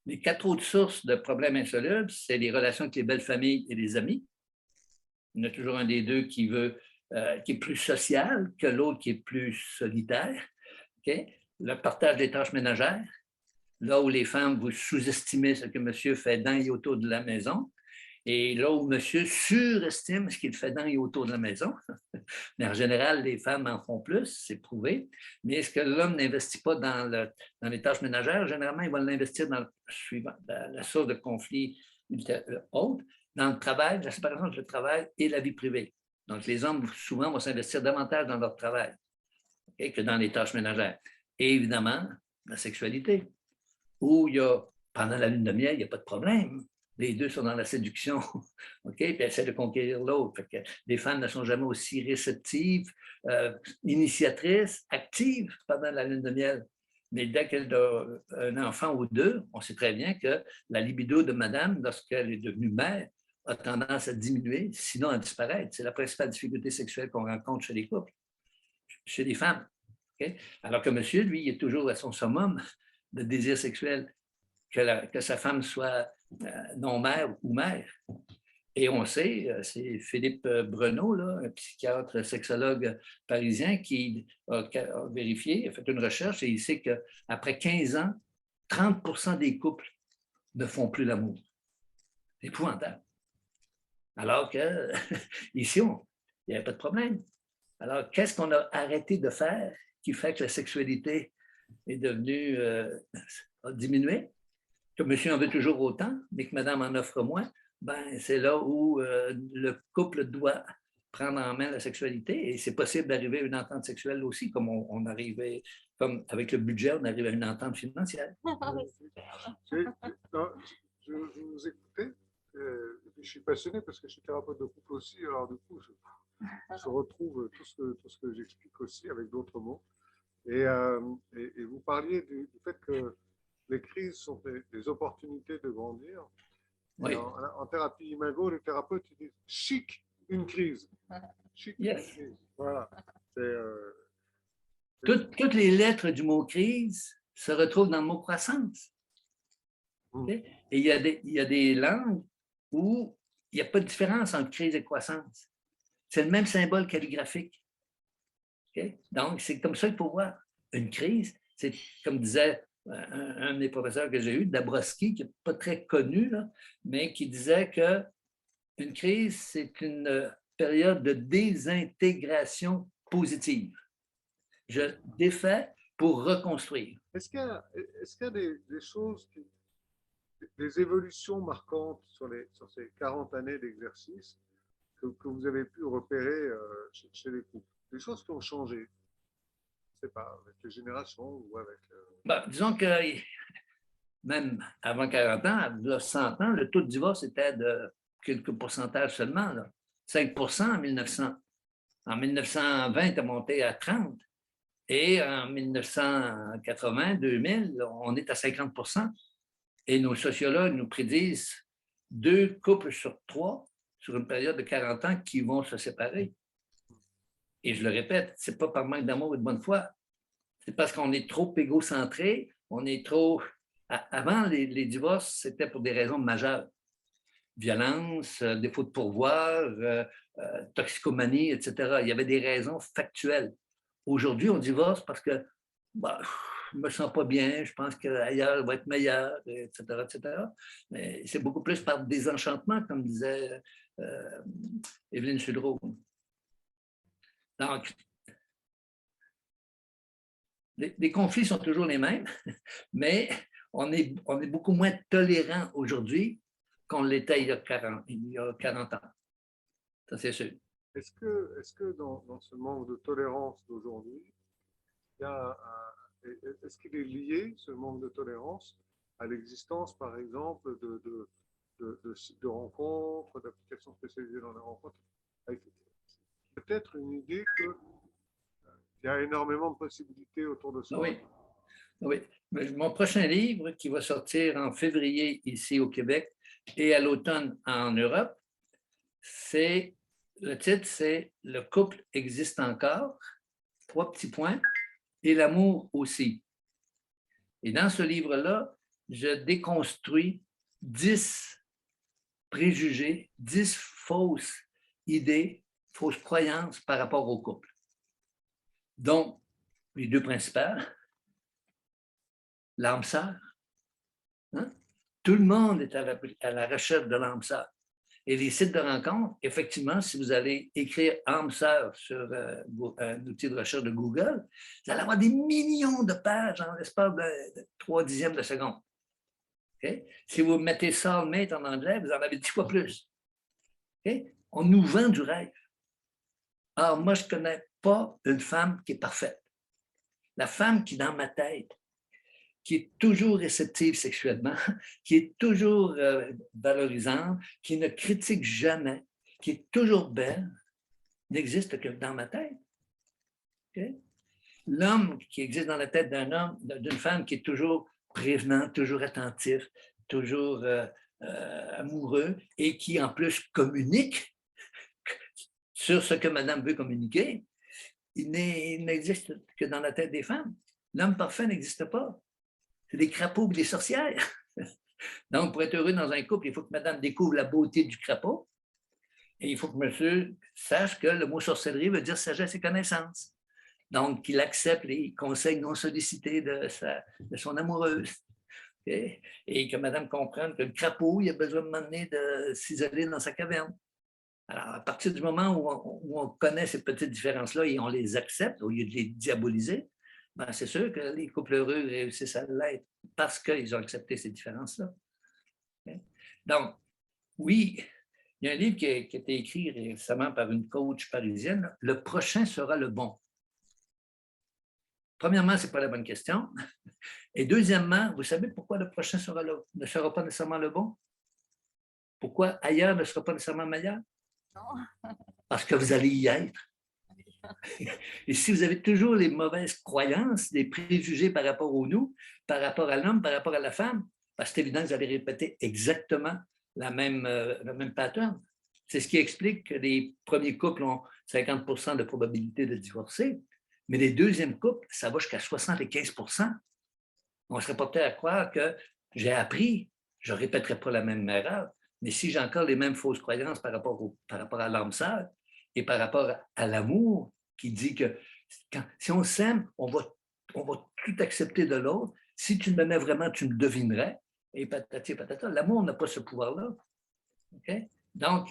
Les 4 autres sources de problèmes insolubles, c'est les relations avec les belles familles et les amis. Il y en a toujours un des 2 qui est plus social que l'autre qui est plus solitaire. Okay? Le partage des tâches ménagères, là où les femmes, vous sous-estimez ce que monsieur fait dans et autour de la maison, et là où monsieur surestime ce qu'il fait dans et autour de la maison. Mais en général, les femmes en font plus, c'est prouvé. Mais est-ce que l'homme n'investit pas dans les tâches ménagères? Généralement, il va l'investir dans la source de conflit haute, dans le travail, la séparation entre le travail et la vie privée. Donc, les hommes, souvent, vont s'investir davantage dans leur travail que dans les tâches ménagères. Et évidemment, la sexualité, où il y a, pendant la lune de miel, il n'y a pas de problème. Les 2 sont dans la séduction, OK? Puis essaient de conquérir l'autre. Les femmes ne sont jamais aussi réceptives, initiatrices, actives pendant la lune de miel. Mais dès qu'elle a un enfant ou 2, on sait très bien que la libido de madame, lorsqu'elle est devenue mère, a tendance à diminuer, sinon à disparaître. C'est la principale difficulté sexuelle qu'on rencontre chez les couples, chez les femmes. Okay? Alors que monsieur, lui, il est toujours à son summum de désir sexuel, que sa femme soit non-mère ou mère. Et on sait, c'est Philippe Breneau, là, un psychiatre sexologue parisien, qui a vérifié, a fait une recherche et il sait qu'après 15 ans, 30% des couples ne font plus l'amour. C'est épouvantable. Alors que ici, il n'y avait pas de problème. Alors, qu'est-ce qu'on a arrêté de faire qui fait que la sexualité est devenue, a diminué? Que monsieur en veut toujours autant, mais que madame en offre moins, ben, c'est là où le couple doit prendre en main la sexualité et c'est possible d'arriver à une entente sexuelle aussi, comme on arrivait, comme avec le budget, on arrive à une entente financière. Je vous écoutais, je suis passionné parce que je suis thérapeute de couple aussi, alors du coup, je retrouve tout ce que j'explique aussi avec d'autres mots. Et vous parliez du fait que les crises sont des opportunités de grandir. Oui. En thérapie imago, le thérapeute dit chic une crise. Chic yes. une crise. Voilà. Toutes les lettres du mot crise se retrouvent dans le mot croissance. Okay? Et il y a des langues où il n'y a pas de différence entre crise et croissance. C'est le même symbole calligraphique. Okay? Donc, c'est comme ça qu'il faut voir. Une crise, c'est comme disait un des professeurs que j'ai eu, Dabrowski, qui n'est pas très connu, là, mais qui disait que une crise, c'est une période de désintégration positive. Je défais pour reconstruire. Est-ce qu'il y a des choses, des évolutions marquantes sur ces 40 années d'exercice que vous avez pu repérer chez les couples? Des choses qui ont changé, je ne sais pas, avec les générations ou avec… Ben, disons que même avant 40 ans, à 100 ans, le taux de divorce était de quelques pourcentages seulement, là. 5% en 1900. En 1920, il est monté à 30. Et en 1980, 2000, on est à 50%. Et nos sociologues nous prédisent 2 couples sur 3 sur une période de 40 ans qui vont se séparer. Et je le répète, ce n'est pas par manque d'amour et de bonne foi. C'est parce qu'on est trop égocentré, on est trop… Avant, les divorces, c'était pour des raisons majeures. Violence, défaut de pourvoir, toxicomanie, etc. Il y avait des raisons factuelles. Aujourd'hui, on divorce parce que bah, je ne me sens pas bien, je pense qu'ailleurs va être meilleur, etc., etc. Mais c'est beaucoup plus par désenchantement, comme disait Evelyne Sudreau. Donc, les conflits sont toujours les mêmes, mais on est beaucoup moins tolérant aujourd'hui qu'on l'était il y a 40 ans. Ça, c'est sûr. Est-ce que dans ce manque de tolérance d'aujourd'hui, est-ce qu'il est lié, ce manque de tolérance, à l'existence, par exemple, de sites de rencontres, d'applications spécialisées dans les rencontres, avec peut-être une idée qu'il y a énormément de possibilités autour de ça? Oui, oui. Mon prochain livre, qui va sortir en février ici au Québec et à l'automne en Europe, le titre, c'est « Le couple existe encore », 3 petits points, et l'amour aussi. Et dans ce livre-là, je déconstruis 10 préjugés, 10 fausses idées, fausses croyances par rapport au couple. Donc, les 2 principales, l'âme sœur. Hein? Tout le monde est à la recherche de l'âme sœur. Et les sites de rencontres, effectivement, si vous allez écrire âme sœur sur un outil de recherche de Google, vous allez avoir des millions de pages en l'espace de 3/10 de seconde. Okay? Si vous mettez soulmate en anglais, vous en avez 10 fois plus. Okay? On nous vend du rêve. Alors, moi, je ne connais pas une femme qui est parfaite. La femme qui, dans ma tête, qui est toujours réceptive sexuellement, qui est toujours valorisante, qui ne critique jamais, qui est toujours belle, n'existe que dans ma tête. Okay? L'homme qui existe dans la tête d'un homme, d'une femme qui est toujours prévenant, toujours attentif, toujours amoureux et qui en plus communique sur ce que madame veut communiquer, il n'existe que dans la tête des femmes. L'homme parfait n'existe pas. C'est des crapauds et des sorcières. Donc, pour être heureux dans un couple, il faut que madame découvre la beauté du crapaud et il faut que monsieur sache que le mot sorcellerie veut dire sagesse et connaissance. Donc, qu'il accepte les conseils non sollicités de son amoureuse. Okay? Et que madame comprenne que le crapaud, il a besoin de m'amener de s'isoler dans sa caverne. Alors, à partir du moment où on connaît ces petites différences-là et on les accepte au lieu de les diaboliser, ben, c'est sûr que les couples heureux réussissent à l'être parce qu'ils ont accepté ces différences-là. Okay? Donc, oui, il y a un livre qui a été écrit récemment par une coach parisienne, « Le prochain sera le bon ». Premièrement, ce n'est pas la bonne question. Et deuxièmement, vous savez pourquoi le prochain ne sera pas nécessairement le bon? Pourquoi ailleurs ne sera pas nécessairement meilleur? Non. Parce que vous allez y être. Et si vous avez toujours les mauvaises croyances, les préjugés par rapport au nous, par rapport à l'homme, par rapport à la femme, parce que c'est évident que vous allez répéter exactement le même pattern. C'est ce qui explique que les premiers couples ont 50% de probabilité de divorcer, mais les deuxièmes couples, ça va jusqu'à 75%. On ne serait pas peut-être à croire que j'ai appris je ne répéterai pas la même erreur. Mais si j'ai encore les mêmes fausses croyances par rapport à l'âme sœur et par rapport à l'amour qui dit que si on s'aime, on va tout accepter de l'autre. Si tu m'aimais vraiment, tu me devinerais. Et patati patata. L'amour n'a pas ce pouvoir-là. Okay? Donc,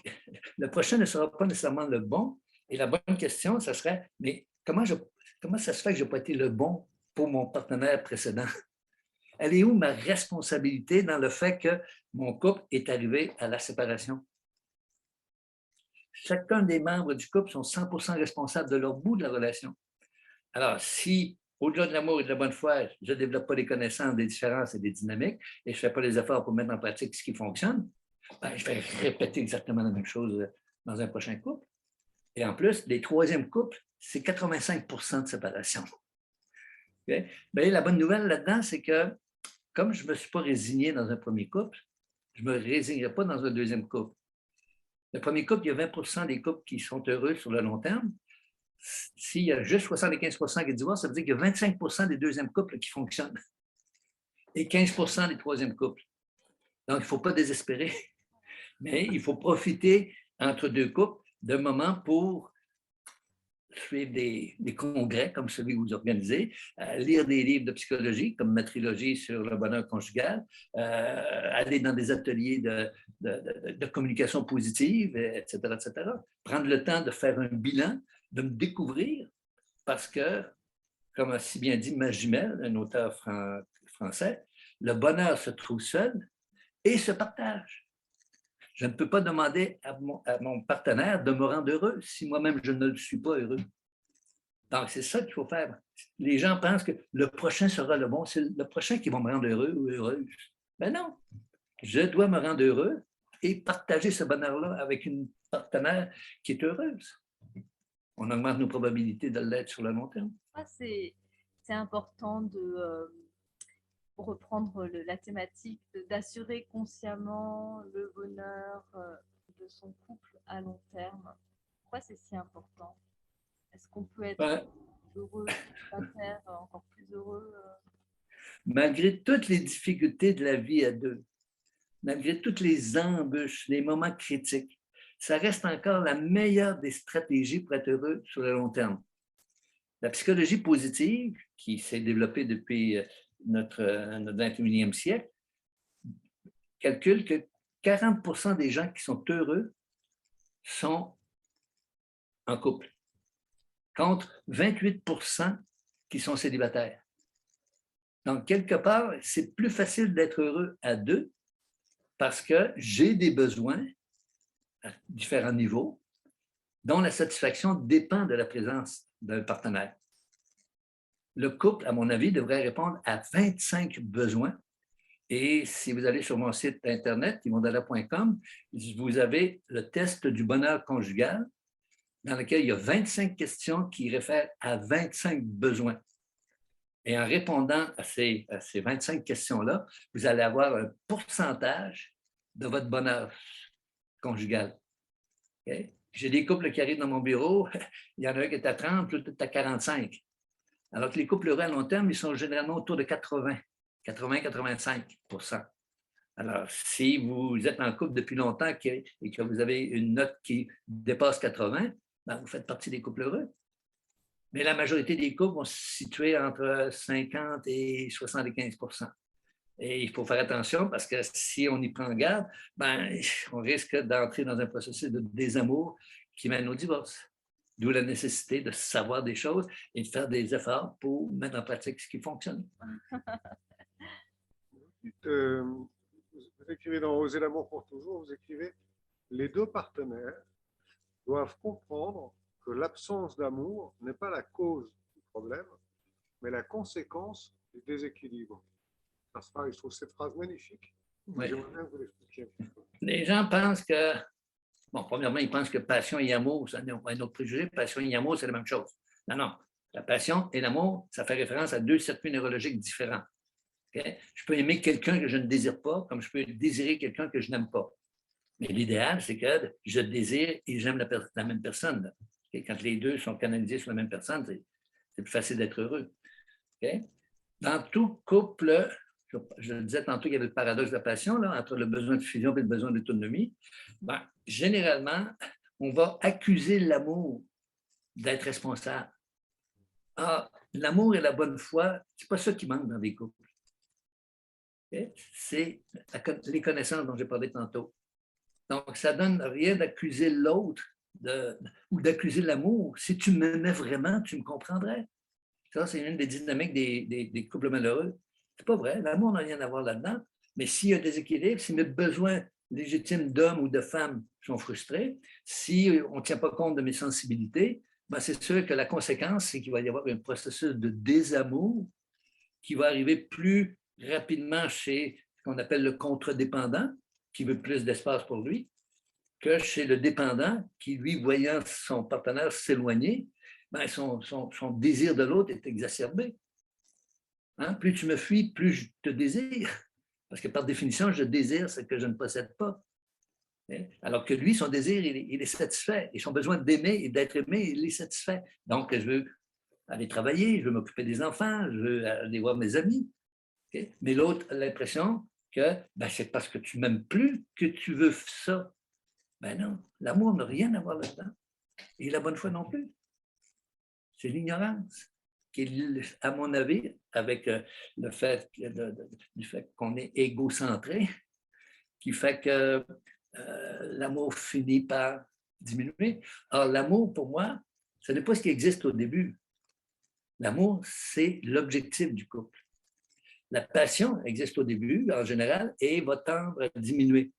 le prochain ne sera pas nécessairement le bon. Et la bonne question, ça serait, mais comment ça se fait que je n'ai pas été le bon pour mon partenaire précédent? Elle est où ma responsabilité dans le fait que mon couple est arrivé à la séparation? Chacun des membres du couple sont 100% responsables de leur bout de la relation. Alors, si, au-delà de l'amour et de la bonne foi, je ne développe pas des connaissances, des différences et des dynamiques, et je ne fais pas les efforts pour mettre en pratique ce qui fonctionne, ben, je vais répéter exactement la même chose dans un prochain couple. Et en plus, les troisièmes couples, c'est 85% de séparation. Okay? Bien, la bonne nouvelle là-dedans, c'est que comme je ne me suis pas résigné dans un premier couple, je ne me résignerai pas dans un deuxième couple. Le premier couple, il y a 20% des couples qui sont heureux sur le long terme. S'il y a juste 75% qui divorcent, ça veut dire qu'il y a 25% des deuxièmes couples qui fonctionnent et 15% des troisièmes couples. Donc, il ne faut pas désespérer, mais il faut profiter entre deux couples d'un moment pour suivre des congrès comme celui que vous organisez, lire des livres de psychologie comme ma trilogie sur le bonheur conjugal, aller dans des ateliers de communication positive, etc., etc. Prendre le temps de faire un bilan, de me découvrir, parce que, comme a si bien dit ma jumelle, un auteur français, le bonheur se trouve seul et se partage. Je ne peux pas demander à mon partenaire de me rendre heureux si moi-même je ne le suis pas heureux. Donc, c'est ça qu'il faut faire. Les gens pensent que le prochain sera le bon, c'est le prochain qui va me rendre heureux ou heureuse. Mais non, je dois me rendre heureux et partager ce bonheur-là avec une partenaire qui est heureuse. On augmente nos probabilités de l'être sur le long terme. C'est important de reprendre la thématique d'assurer consciemment le bonheur de son couple à long terme. Pourquoi c'est si important? Est-ce qu'on peut être heureux, encore plus heureux? Malgré toutes les difficultés de la vie à deux, malgré toutes les embûches, les moments critiques, ça reste encore la meilleure des stratégies pour être heureux sur le long terme. La psychologie positive, qui s'est développée depuis notre 21e siècle, calcule que 40% des gens qui sont heureux sont en couple, contre 28% qui sont célibataires. Donc, quelque part, c'est plus facile d'être heureux à deux parce que j'ai des besoins à différents niveaux dont la satisfaction dépend de la présence d'un partenaire. Le couple, à mon avis, devrait répondre à 25 besoins. Et si vous allez sur mon site internet, yvondala.com, vous avez le test du bonheur conjugal dans lequel il y a 25 questions qui réfèrent à 25 besoins. Et en répondant à ces 25 questions-là, vous allez avoir un pourcentage de votre bonheur conjugal. Okay? J'ai des couples qui arrivent dans mon bureau, il y en a un qui est à 30, l'autre est à 45. Alors que les couples heureux à long terme, ils sont généralement autour de 80-85%. Alors, si vous êtes en couple depuis longtemps et que vous avez une note qui dépasse 80, ben vous faites partie des couples heureux. Mais la majorité des couples vont se situer entre 50 et 75%. Et il faut faire attention parce que si on y prend garde, ben, on risque d'entrer dans un processus de désamour qui mène au divorce. D'où la nécessité de savoir des choses et de faire des efforts pour mettre en pratique ce qui fonctionne. Vous écrivez dans Oser l'amour pour toujours, vous écrivez « Les deux partenaires doivent comprendre que l'absence d'amour n'est pas la cause du problème, mais la conséquence du déséquilibre. » Je trouve cette phrase magnifique. Oui. J'aimerais bien que vous l'expliquiez. Les gens pensent que, bon, premièrement, ils pensent que passion et amour, c'est un autre préjugé, passion et amour, c'est la même chose. Non, non. La passion et l'amour, ça fait référence à deux circuits neurologiques différents. Okay? Je peux aimer quelqu'un que je ne désire pas, comme je peux désirer quelqu'un que je n'aime pas. Mais l'idéal, c'est que je désire et j'aime la même personne. Okay? Quand les deux sont canalisés sur la même personne, c'est plus facile d'être heureux. Okay? Dans tout couple je disais tantôt qu'il y avait le paradoxe de la passion, là, entre le besoin de fusion et le besoin d'autonomie. Ben, généralement, on va accuser l'amour d'être responsable. Ah, l'amour et la bonne foi, c'est pas ça qui manque dans les couples. Okay? C'est les connaissances dont j'ai parlé tantôt. Donc, ça ne donne rien d'accuser l'autre ou d'accuser l'amour. Si tu m'aimais vraiment, tu me comprendrais. Ça, c'est une des dynamiques des couples malheureux. C'est pas vrai. L'amour n'a rien à voir là-dedans. Mais s'il y a des équilibres, si mes besoins légitimes d'hommes ou de femmes sont frustrés, si on ne tient pas compte de mes sensibilités, ben c'est sûr que la conséquence, c'est qu'il va y avoir un processus de désamour qui va arriver plus rapidement chez ce qu'on appelle le contre-dépendant, qui veut plus d'espace pour lui, que chez le dépendant qui, lui, voyant son partenaire s'éloigner, ben son désir de l'autre est exacerbé. Hein? Plus tu me fuis, plus je te désire. Parce que par définition, je désire ce que je ne possède pas. Alors que lui, son désir, il est satisfait. Et son besoin d'aimer et d'être aimé, il est satisfait. Donc, je veux aller travailler, je veux m'occuper des enfants, je veux aller voir mes amis. Okay? Mais l'autre a l'impression que ben, c'est parce que tu m'aimes plus que tu veux ça. Ben non, l'amour n'a rien à voir là-dedans. Et la bonne foi non plus. C'est l'ignorance qui est, à mon avis, avec le fait du fait qu'on est égocentré, qui fait que l'amour finit par diminuer. Or, l'amour, pour moi, ce n'est pas ce qui existe au début. L'amour, c'est l'objectif du couple. La passion existe au début, en général, et va tendre à diminuer.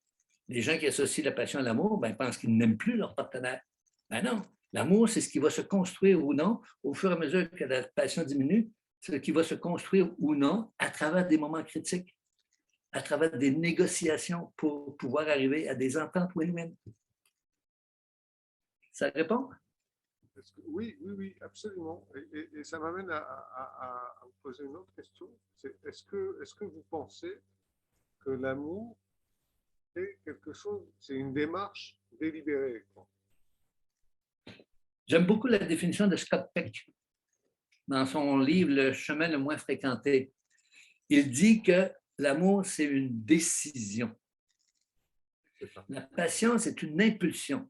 Les gens qui associent la passion à l'amour ben, pensent qu'ils n'aiment plus leur partenaire. Ben non, l'amour, c'est ce qui va se construire ou non au fur et à mesure que la passion diminue, ce qui va se construire ou non à travers des moments critiques, à travers des négociations pour pouvoir arriver à des ententes win-win. Ça répond? Oui, absolument. Et ça m'amène à vous poser une autre question. Est-ce que vous pensez que l'amour est quelque chose, c'est une démarche délibérée, quoi? J'aime beaucoup la définition de Scott Peck dans son livre « Le chemin le moins fréquenté ». Il dit que l'amour, c'est une décision. La passion, c'est une impulsion.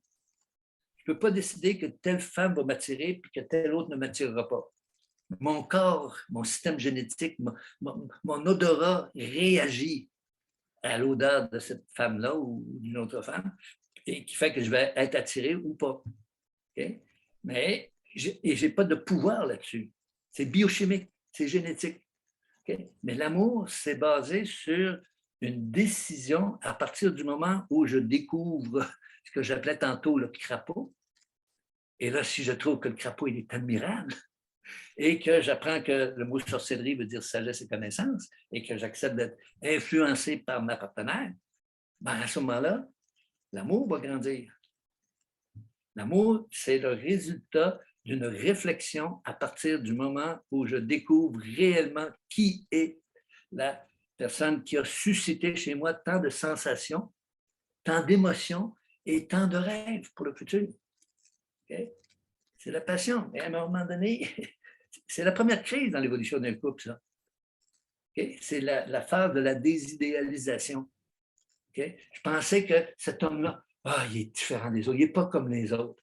Je ne peux pas décider que telle femme va m'attirer puis que telle autre ne m'attirera pas. Mon corps, mon système génétique, mon odorat réagit à l'odeur de cette femme-là ou d'une autre femme et qui fait que je vais être attiré ou pas. Okay? Mais je n'ai pas de pouvoir là-dessus. C'est biochimique, c'est génétique. Okay? Mais l'amour, c'est basé sur une décision à partir du moment où je découvre ce que j'appelais tantôt le crapaud. Et là, si je trouve que le crapaud, il est admirable et que j'apprends que le mot sorcellerie veut dire sagesse et connaissance et que j'accepte d'être influencé par ma partenaire, ben à ce moment-là, l'amour va grandir. L'amour, c'est le résultat d'une réflexion à partir du moment où je découvre réellement qui est la personne qui a suscité chez moi tant de sensations, tant d'émotions et tant de rêves pour le futur. Okay? C'est la passion. Et à un moment donné, c'est la première crise dans l'évolution d'un couple, ça. Okay? C'est la phase de la désidéalisation. Okay? Je pensais que cet homme-là, il est différent des autres, il n'est pas comme les autres.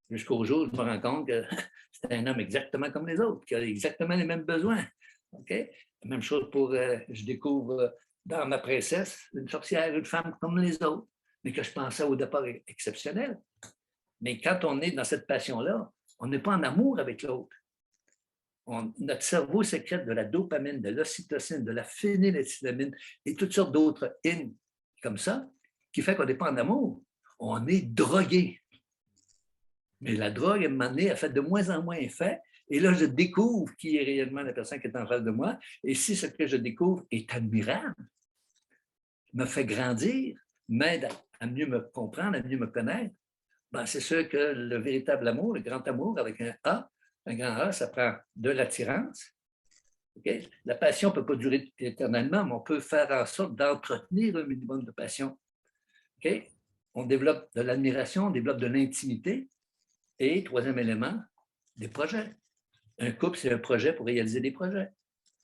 Jusqu'au jour où je me rends compte que c'est un homme exactement comme les autres, qui a exactement les mêmes besoins. Okay? Même chose pour, je découvre dans ma princesse une sorcière, une femme comme les autres, mais que je pensais au départ exceptionnelle. Mais quand on est dans cette passion-là, on n'est pas en amour avec l'autre. Notre cerveau sécrète de la dopamine, de l'ocytocine, de la phényléthylamine et toutes sortes d'autres in comme ça, qui fait qu'on n'est pas en amour. On est drogué. Mais la drogue, à un moment donné, a fait de moins en moins effet. Et là, je découvre qui est réellement la personne qui est en face de moi. Et si ce que je découvre est admirable, me fait grandir, m'aide à mieux me comprendre, à mieux me connaître, ben, c'est sûr que le véritable amour, le grand amour avec un grand A, ça prend de l'attirance. Okay? La passion ne peut pas durer éternellement, mais on peut faire en sorte d'entretenir un minimum de passion. Okay? On développe de l'admiration, on développe de l'intimité. Et troisième élément, des projets. Un couple, c'est un projet pour réaliser des projets.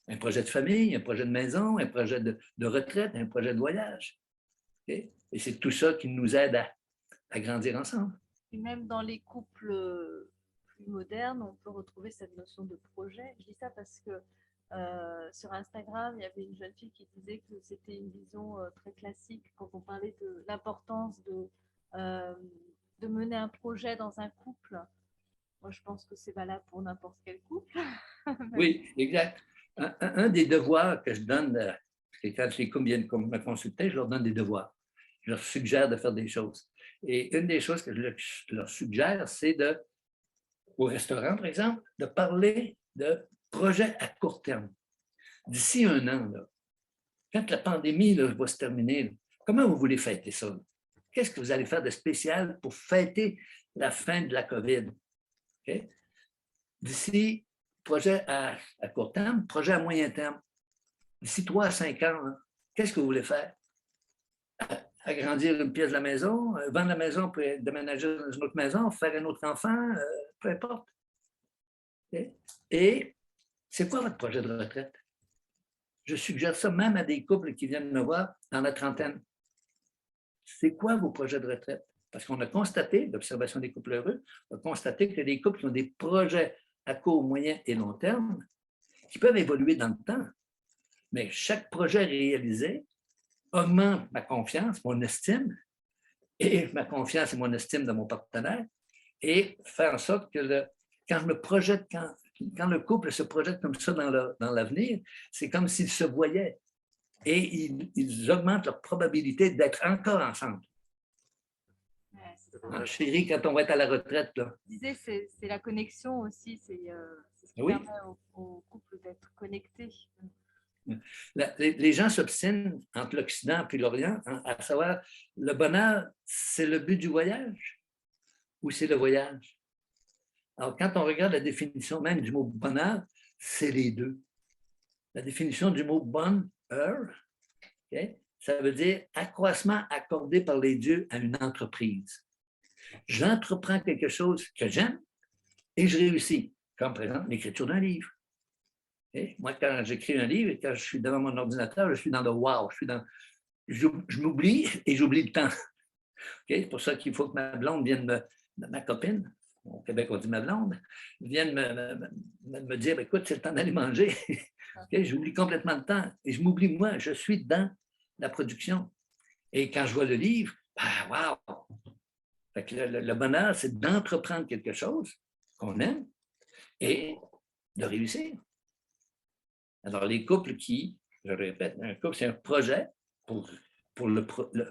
Un projet de famille, un projet de maison, un projet de retraite, un projet de voyage. Okay? Et c'est tout ça qui nous aide à grandir ensemble. Et même dans les couples plus modernes, on peut retrouver cette notion de projet. Je dis ça parce que sur Instagram, il y avait une jeune fille qui disait que c'était une vision très classique quand on parlait de l'importance de mener un projet dans un couple. Moi, je pense que c'est valable pour n'importe quel couple. Oui, exact. Un des devoirs que je donne, quand les couples viennent me consulter, je leur donne des devoirs. Je leur suggère de faire des choses. Et une des choses que je leur suggère, c'est au restaurant, par exemple, de parler de projets à court terme. D'ici un an, là, quand la pandémie là, va se terminer, là, comment vous voulez fêter ça? Là? Qu'est-ce que vous allez faire de spécial pour fêter la fin de la COVID? Okay? D'ici, projet à court terme, projet à moyen terme. D'ici 3 à 5 ans, qu'est-ce que vous voulez faire? Agrandir une pièce de la maison, vendre la maison pour déménager dans une autre maison, faire un autre enfant, peu importe. Okay? Et c'est quoi votre projet de retraite? Je suggère ça même à des couples qui viennent me voir dans la trentaine. C'est quoi vos projets de retraite? Parce qu'on a constaté, l'observation des couples heureux, on a constaté que les couples qui ont des projets à court, moyen et long terme, qui peuvent évoluer dans le temps, mais chaque projet réalisé augmente ma confiance, mon estime, et ma confiance et mon estime de mon partenaire, et faire en sorte que quand je me projette, quand le couple se projette comme ça dans l'avenir, c'est comme s'ils se voyaient et ils augmentent leur probabilité d'être encore ensemble. Ouais, chérie, quand on va être à la retraite, là. Je disais, c'est la connexion aussi, c'est ce qui permet au couple d'être connectés. Les gens s'obstinent entre l'Occident et l'Orient, hein, à savoir, le bonheur, c'est le but du voyage ou c'est le voyage? Alors, quand on regarde la définition même du mot bonheur, c'est les deux. La définition du mot bonheur, okay, ça veut dire accroissement accordé par les dieux à une entreprise. J'entreprends quelque chose que j'aime et je réussis, comme par exemple l'écriture d'un livre. Okay? Moi, quand j'écris un livre et quand je suis devant mon ordinateur, je suis dans le wow, je m'oublie et j'oublie le temps. Okay? C'est pour ça qu'il faut que ma blonde vienne ma copine, au Québec, on dit ma blonde, vienne me dire, écoute, c'est le temps d'aller manger. Okay? J'oublie complètement le temps et je m'oublie moi, je suis dans la production. Et quand je vois le livre, wow! Fait que le bonheur, c'est d'entreprendre quelque chose qu'on aime et de réussir. Alors, les couples je répète, un couple, c'est un projet pour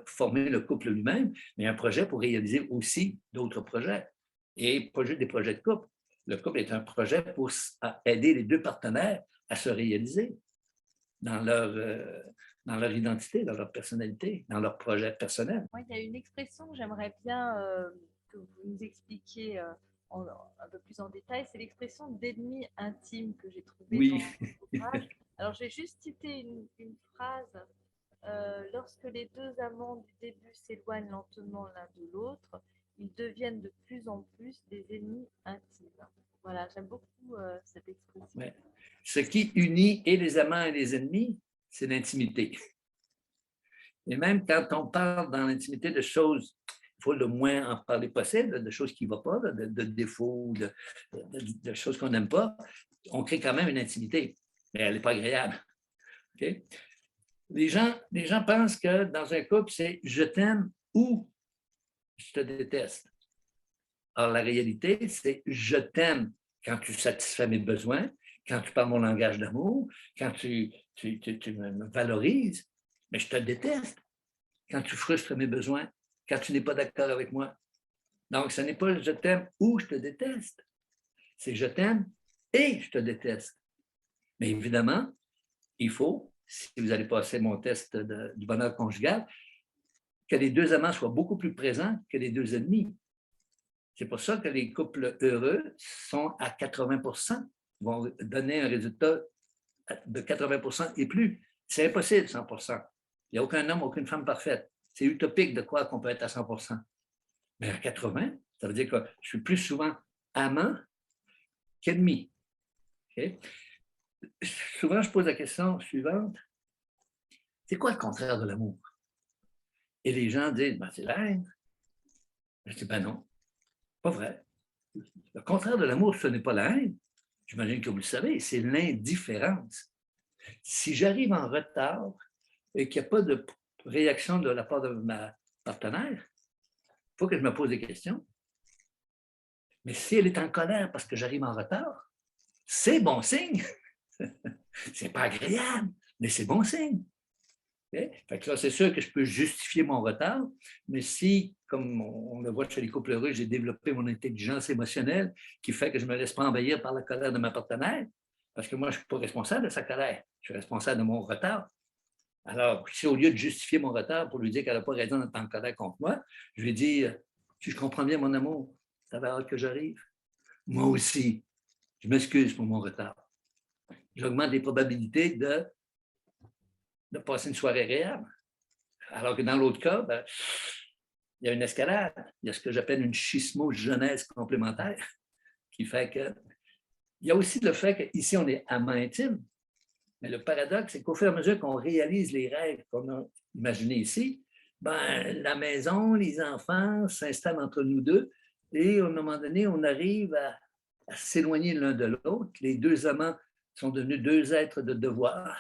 former le couple lui-même, mais un projet pour réaliser aussi d'autres projets. Et pas juste des projets de couple. Le couple est un projet pour aider les deux partenaires à se réaliser dans leur identité, dans leur personnalité, dans leur projet personnel. Moi, il y a une expression que j'aimerais bien que vous nous expliquiez un peu plus en détail, c'est l'expression d'ennemi intime que j'ai trouvée Oui. dans l'ouvrage. Alors, j'ai juste cité une phrase. Lorsque les deux amants du début s'éloignent lentement l'un de l'autre, ils deviennent de plus en plus des ennemis intimes. Voilà, j'aime beaucoup cette expression. Ouais. Ce qui unit et les amants et les ennemis, c'est l'intimité. Et même quand on parle dans l'intimité de choses, il faut le moins en parler possible, de choses qui ne vont pas, de défauts, de choses qu'on n'aime pas, on crée quand même une intimité, mais elle n'est pas agréable. Okay? Les gens pensent que dans un couple, c'est « je t'aime » ou « je te déteste ». Or, la réalité, c'est « je t'aime » quand tu satisfais mes besoins, quand tu parles mon langage d'amour, quand tu me valorises, mais je te déteste quand tu frustres mes besoins, quand tu n'es pas d'accord avec moi. Donc, ce n'est pas « je t'aime » ou « je te déteste ». C'est « je t'aime » et « je te déteste ». Mais évidemment, il faut, si vous allez passer mon test du bonheur conjugal, que les deux amants soient beaucoup plus présents que les deux ennemis. C'est pour ça que les couples heureux sont à 80%, vont donner un résultat de 80% et plus. C'est impossible, 100%. Il n'y a aucun homme, aucune femme parfaite. C'est utopique de croire qu'on peut être à 100%. Mais à 80%, ça veut dire que je suis plus souvent amant qu'ennemi. Okay? souvent, je pose la question suivante. C'est quoi le contraire de l'amour? Et les gens disent, ben, c'est la haine. Je dis, ben non, pas vrai. Le contraire de l'amour, ce n'est pas la haine. J'imagine que vous le savez, c'est l'indifférence. Si j'arrive en retard et qu'il n'y a pas de réaction de la part de ma partenaire, il faut que je me pose des questions. Mais si elle est en colère parce que j'arrive en retard, c'est bon signe. C'est pas agréable, mais c'est bon signe. Okay? Fait que là, c'est sûr que je peux justifier mon retard, mais si, comme on le voit chez les couples heureux, j'ai développé mon intelligence émotionnelle qui fait que je ne me laisse pas envahir par la colère de ma partenaire, parce que moi, je ne suis pas responsable de sa colère, je suis responsable de mon retard. Alors, si au lieu de justifier mon retard pour lui dire qu'elle n'a pas raison d'être en colère contre moi, je lui dis, si je comprends bien mon amour, ça va hâte que j'arrive. Moi aussi, je m'excuse pour mon retard. J'augmente les probabilités de passer une soirée agréable. Alors que dans l'autre cas, ben, il y a une escalade. Il y a ce que j'appelle une schismogenèse complémentaire qui fait que... Il y a aussi le fait qu'ici, on est amant intime. Mais le paradoxe, c'est qu'au fur et à mesure qu'on réalise les rêves qu'on a imaginés ici, ben, la maison, les enfants s'installent entre nous deux et à un moment donné, on arrive à s'éloigner l'un de l'autre. Les deux amants sont devenus deux êtres de devoir.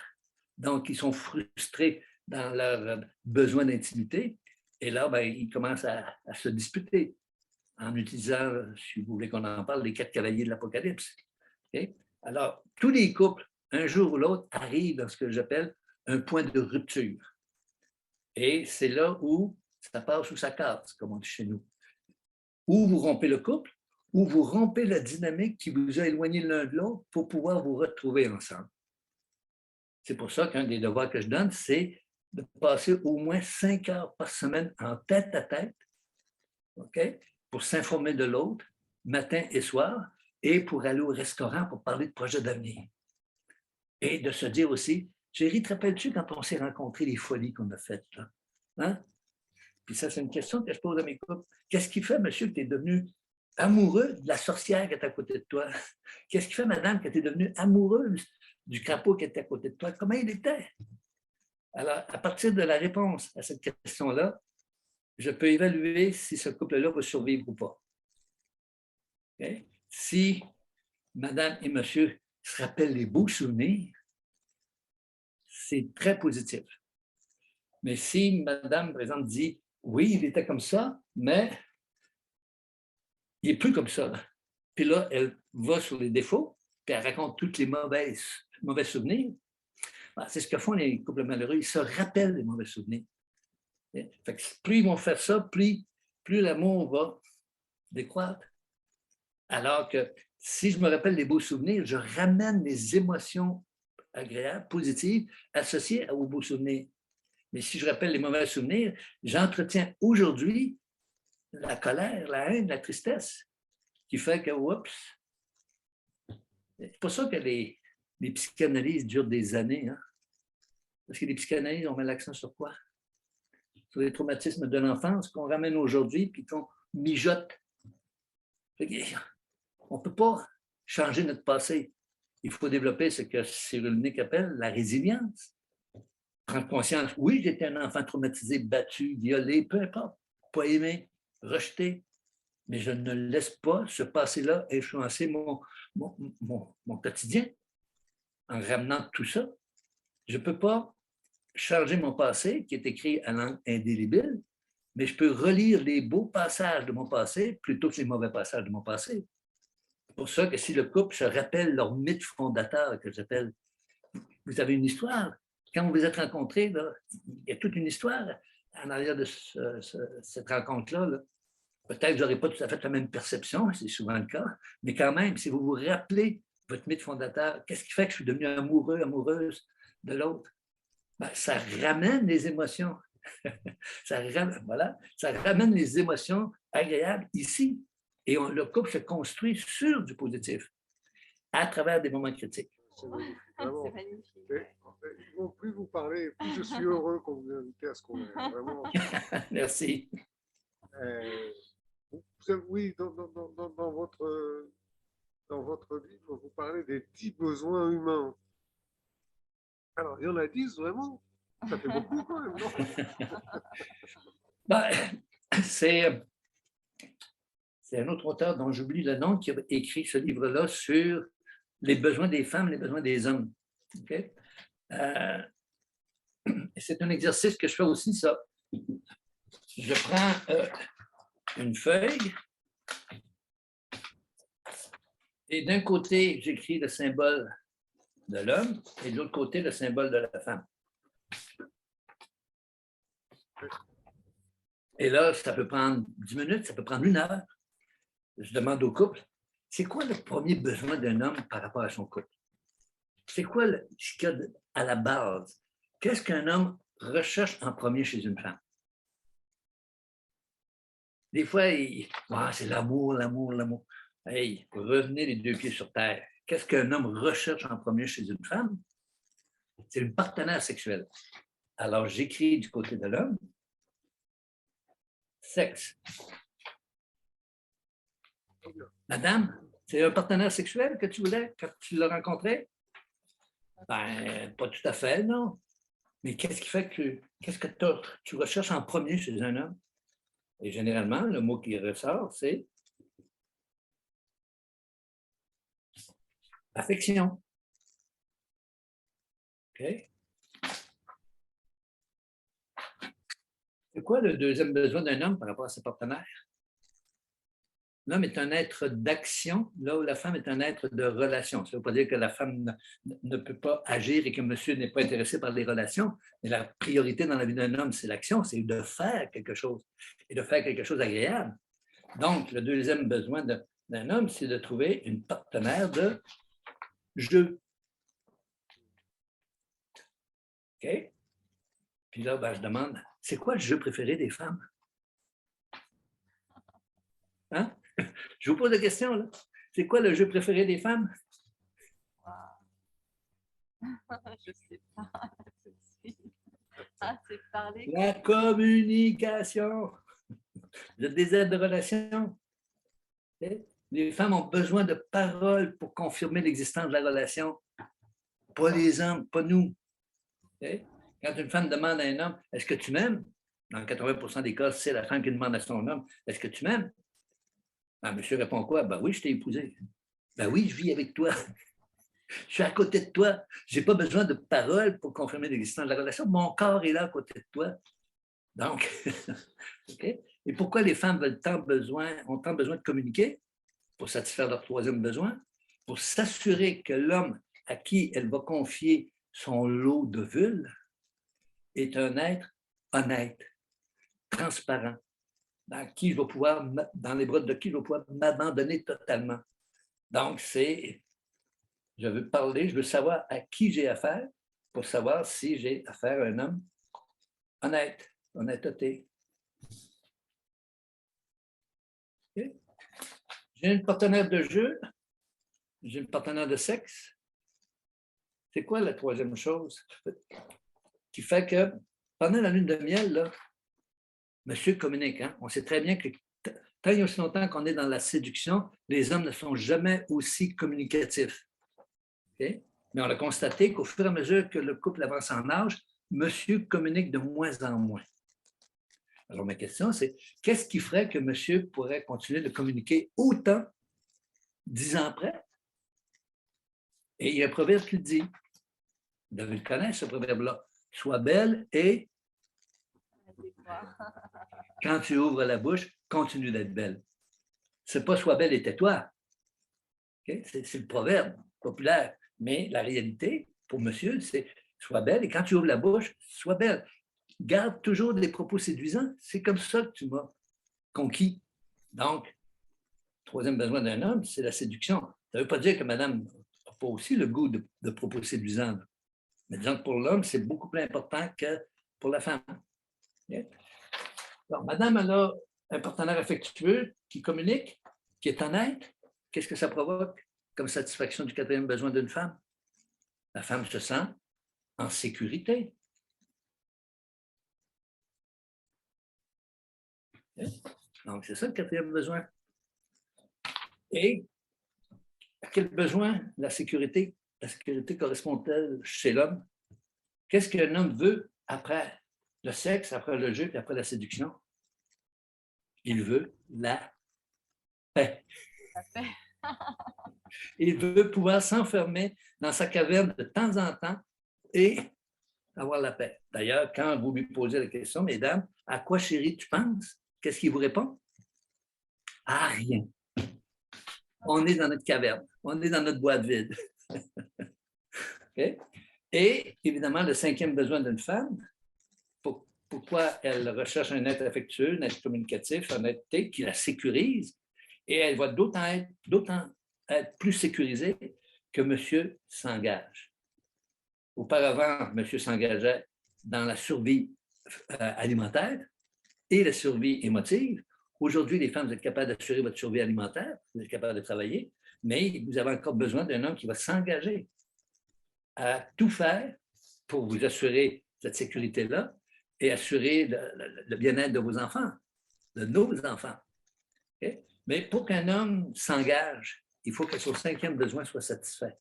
Donc, ils sont frustrés dans leur besoin d'intimité. Et là, ben, ils commencent à se disputer en utilisant, si vous voulez qu'on en parle, les 4 cavaliers de l'Apocalypse. Okay? Alors, tous les couples, un jour ou l'autre, arrivent dans ce que j'appelle un point de rupture. Et c'est là où ça passe ou ça casse, comme on dit chez nous. Ou vous rompez le couple, ou vous rompez la dynamique qui vous a éloigné l'un de l'autre pour pouvoir vous retrouver ensemble. C'est pour ça qu'un des devoirs que je donne, c'est de passer au moins 5 heures par semaine en tête à tête, okay, pour s'informer de l'autre, matin et soir, et pour aller au restaurant pour parler de projets d'avenir. Et de se dire aussi, chérie, te rappelles-tu quand on s'est rencontrés, les folies qu'on a faites, là? Hein? Puis ça, c'est une question que je pose à mes couples. Qu'est-ce qui fait, monsieur, que tu es devenu amoureux de la sorcière qui est à côté de toi? Qu'est-ce qui fait, madame, que tu es devenue amoureuse du crapaud qui était à côté de toi? Comment il était? Alors, à partir de la réponse à cette question-là, je peux évaluer si ce couple-là va survivre ou pas. Okay? Si madame et monsieur se rappellent les beaux souvenirs, c'est très positif. Mais si madame, par exemple, dit « oui, il était comme ça, mais il n'est plus comme ça », puis là, elle va sur les défauts, puis elle raconte tous les mauvais souvenirs, ben, c'est ce que font les couples malheureux, ils se rappellent les mauvais souvenirs. Fait que plus ils vont faire ça, plus l'amour va décroître. Alors que si je me rappelle les beaux souvenirs, je ramène les émotions agréables, positives, associées aux beaux souvenirs. Mais si je rappelle les mauvais souvenirs, j'entretiens aujourd'hui la colère, la haine, la tristesse, qui fait que, oups, c'est pour ça que les psychanalyses durent des années. Hein? Parce que les psychanalyses, on met l'accent sur quoi? Sur les traumatismes de l'enfance qu'on ramène aujourd'hui puis qu'on mijote. On ne peut pas changer notre passé. Il faut développer ce que Cyril Nick appelle la résilience. Prendre conscience, oui, j'étais un enfant traumatisé, battu, violé, peu importe, pas aimé, rejeté, mais je ne laisse pas ce passé-là influencer mon quotidien en ramenant tout ça. Je ne peux pas changer mon passé, qui est écrit à langue indélébile, mais je peux relire les beaux passages de mon passé plutôt que les mauvais passages de mon passé. C'est pour ça que si le couple se rappelle leur mythe fondateur, que j'appelle, vous avez une histoire. Quand vous vous êtes rencontrés, là, il y a toute une histoire en arrière de cette rencontre-là. Là. Peut-être que vous n'aurez pas tout à fait la même perception, c'est souvent le cas, mais quand même, si vous vous rappelez votre mythe fondateur, qu'est-ce qui fait que je suis devenu amoureux, amoureuse de l'autre? Ben, ça ramène les émotions. ça ramène les émotions agréables ici. Et le couple se construit sur du positif à travers des moments critiques. C'est magnifique. Plus vous parlez, plus je suis heureux qu'on vous invite à ce qu'on est. Vraiment. Merci. Oui, dans votre livre, vous parlez des 10 besoins humains. Alors, il y en a 10, vraiment? Ça fait beaucoup quand même, non? Ben, c'est un autre auteur dont j'oublie le nom qui a écrit ce livre-là sur les besoins des femmes, les besoins des hommes. Okay? C'est un exercice que je fais aussi, ça. Je prends une feuille et d'un côté, j'écris le symbole de l'homme et de l'autre côté, le symbole de la femme. Et là, ça peut prendre 10 minutes, ça peut prendre 1 heure. Je demande au couple, c'est quoi le premier besoin d'un homme par rapport à son couple? C'est quoi ce qu'il y a à la base? Qu'est-ce qu'un homme recherche en premier chez une femme? Des fois, c'est l'amour, l'amour, l'amour. Hey, revenez les 2 pieds sur terre. Qu'est-ce qu'un homme recherche en premier chez une femme? C'est une partenaire sexuelle. Alors, j'écris du côté de l'homme, sexe. Madame, c'est un partenaire sexuel que tu voulais quand tu l'as rencontré? Ben, pas tout à fait, non. Mais qu'est-ce qui fait que tu recherches en premier chez un homme? Et généralement, le mot qui ressort, c'est affection. OK? C'est quoi le deuxième besoin d'un homme par rapport à ses partenaires? L'homme est un être d'action, là où la femme est un être de relation. Ça ne veut pas dire que la femme ne peut pas agir et que monsieur n'est pas intéressé par les relations, mais la priorité dans la vie d'un homme, c'est l'action, c'est de faire quelque chose et de faire quelque chose d'agréable. Donc, le deuxième besoin d'un homme, c'est de trouver une partenaire de jeu. OK? Puis là, je demande, c'est quoi le jeu préféré des femmes? Hein? Je vous pose la question, là. C'est quoi le jeu préféré des femmes? Je sais pas. Ah, c'est parler. La communication. Vous êtes des aides de relation. Les femmes ont besoin de paroles pour confirmer l'existence de la relation. Pas les hommes, pas nous. Quand une femme demande à un homme, est-ce que tu m'aimes? Dans 80% des cas, c'est la femme qui demande à son homme, est-ce que tu m'aimes? Ben, monsieur répond quoi? Ben oui, je t'ai épousé. Ben oui, je vis avec toi. Je suis à côté de toi. Je n'ai pas besoin de paroles pour confirmer l'existence de la relation. Mon corps est là à côté de toi. Donc, okay? Et pourquoi les femmes ont tant besoin de communiquer? Pour satisfaire leur troisième besoin, pour s'assurer que l'homme à qui elle va confier son lot d'ovules est un être honnête, transparent, dans les bras de qui je vais pouvoir m'abandonner totalement. Donc, je veux parler, je veux savoir à qui j'ai affaire pour savoir si j'ai affaire à un homme honnête, honnêteté. Okay? J'ai une partenaire de jeu, j'ai une partenaire de sexe. C'est quoi la troisième chose qui fait que pendant la lune de miel, là, monsieur communique. Hein? On sait très bien que tant et aussi longtemps qu'on est dans la séduction, les hommes ne sont jamais aussi communicatifs. Okay? Mais on a constaté qu'au fur et à mesure que le couple avance en âge, monsieur communique de moins en moins. Alors, ma question, c'est qu'est-ce qui ferait que monsieur pourrait continuer de communiquer autant 10 ans après? Et il y a un proverbe qui dit, vous devez le connaître, ce proverbe-là, sois belle et quand tu ouvres la bouche, continue d'être belle. C'est pas sois belle et tais-toi. Okay? C'est le proverbe populaire. Mais la réalité, pour monsieur, c'est sois belle et quand tu ouvres la bouche, sois belle. Garde toujours des propos séduisants. C'est comme ça que tu m'as conquis. Donc, troisième besoin d'un homme, c'est la séduction. Ça ne veut pas dire que madame n'a pas aussi le goût de propos séduisants. Mais disons que pour l'homme, c'est beaucoup plus important que pour la femme. Okay? Alors, madame, elle a un partenaire affectueux qui communique, qui est honnête. Qu'est-ce que ça provoque comme satisfaction du quatrième besoin d'une femme? La femme se sent en sécurité. Donc, c'est ça le quatrième besoin. Et à quel besoin la sécurité correspond-elle chez l'homme? Qu'est-ce qu'un homme veut après le sexe, après le jeu, puis après la séduction? Il veut la paix. La paix. Il veut pouvoir s'enfermer dans sa caverne de temps en temps et avoir la paix. D'ailleurs, quand vous lui posez la question, mesdames, à quoi, chérie, tu penses? Qu'est-ce qu'il vous répond? À rien. On est dans notre caverne, on est dans notre boîte vide. Okay? Et évidemment, le cinquième besoin d'une femme, pourquoi elle recherche un être affectueux, un être communicatif, un être qui la sécurise, et elle va d'autant être plus sécurisée que monsieur s'engage. Auparavant, monsieur s'engageait dans la survie alimentaire et la survie émotive. Aujourd'hui, les femmes, vous êtes capables d'assurer votre survie alimentaire, vous êtes capables de travailler, mais vous avez encore besoin d'un homme qui va s'engager à tout faire pour vous assurer cette sécurité-là et assurer le bien-être de vos enfants, de nos enfants. Okay? Mais pour qu'un homme s'engage, il faut que son cinquième besoin soit satisfait.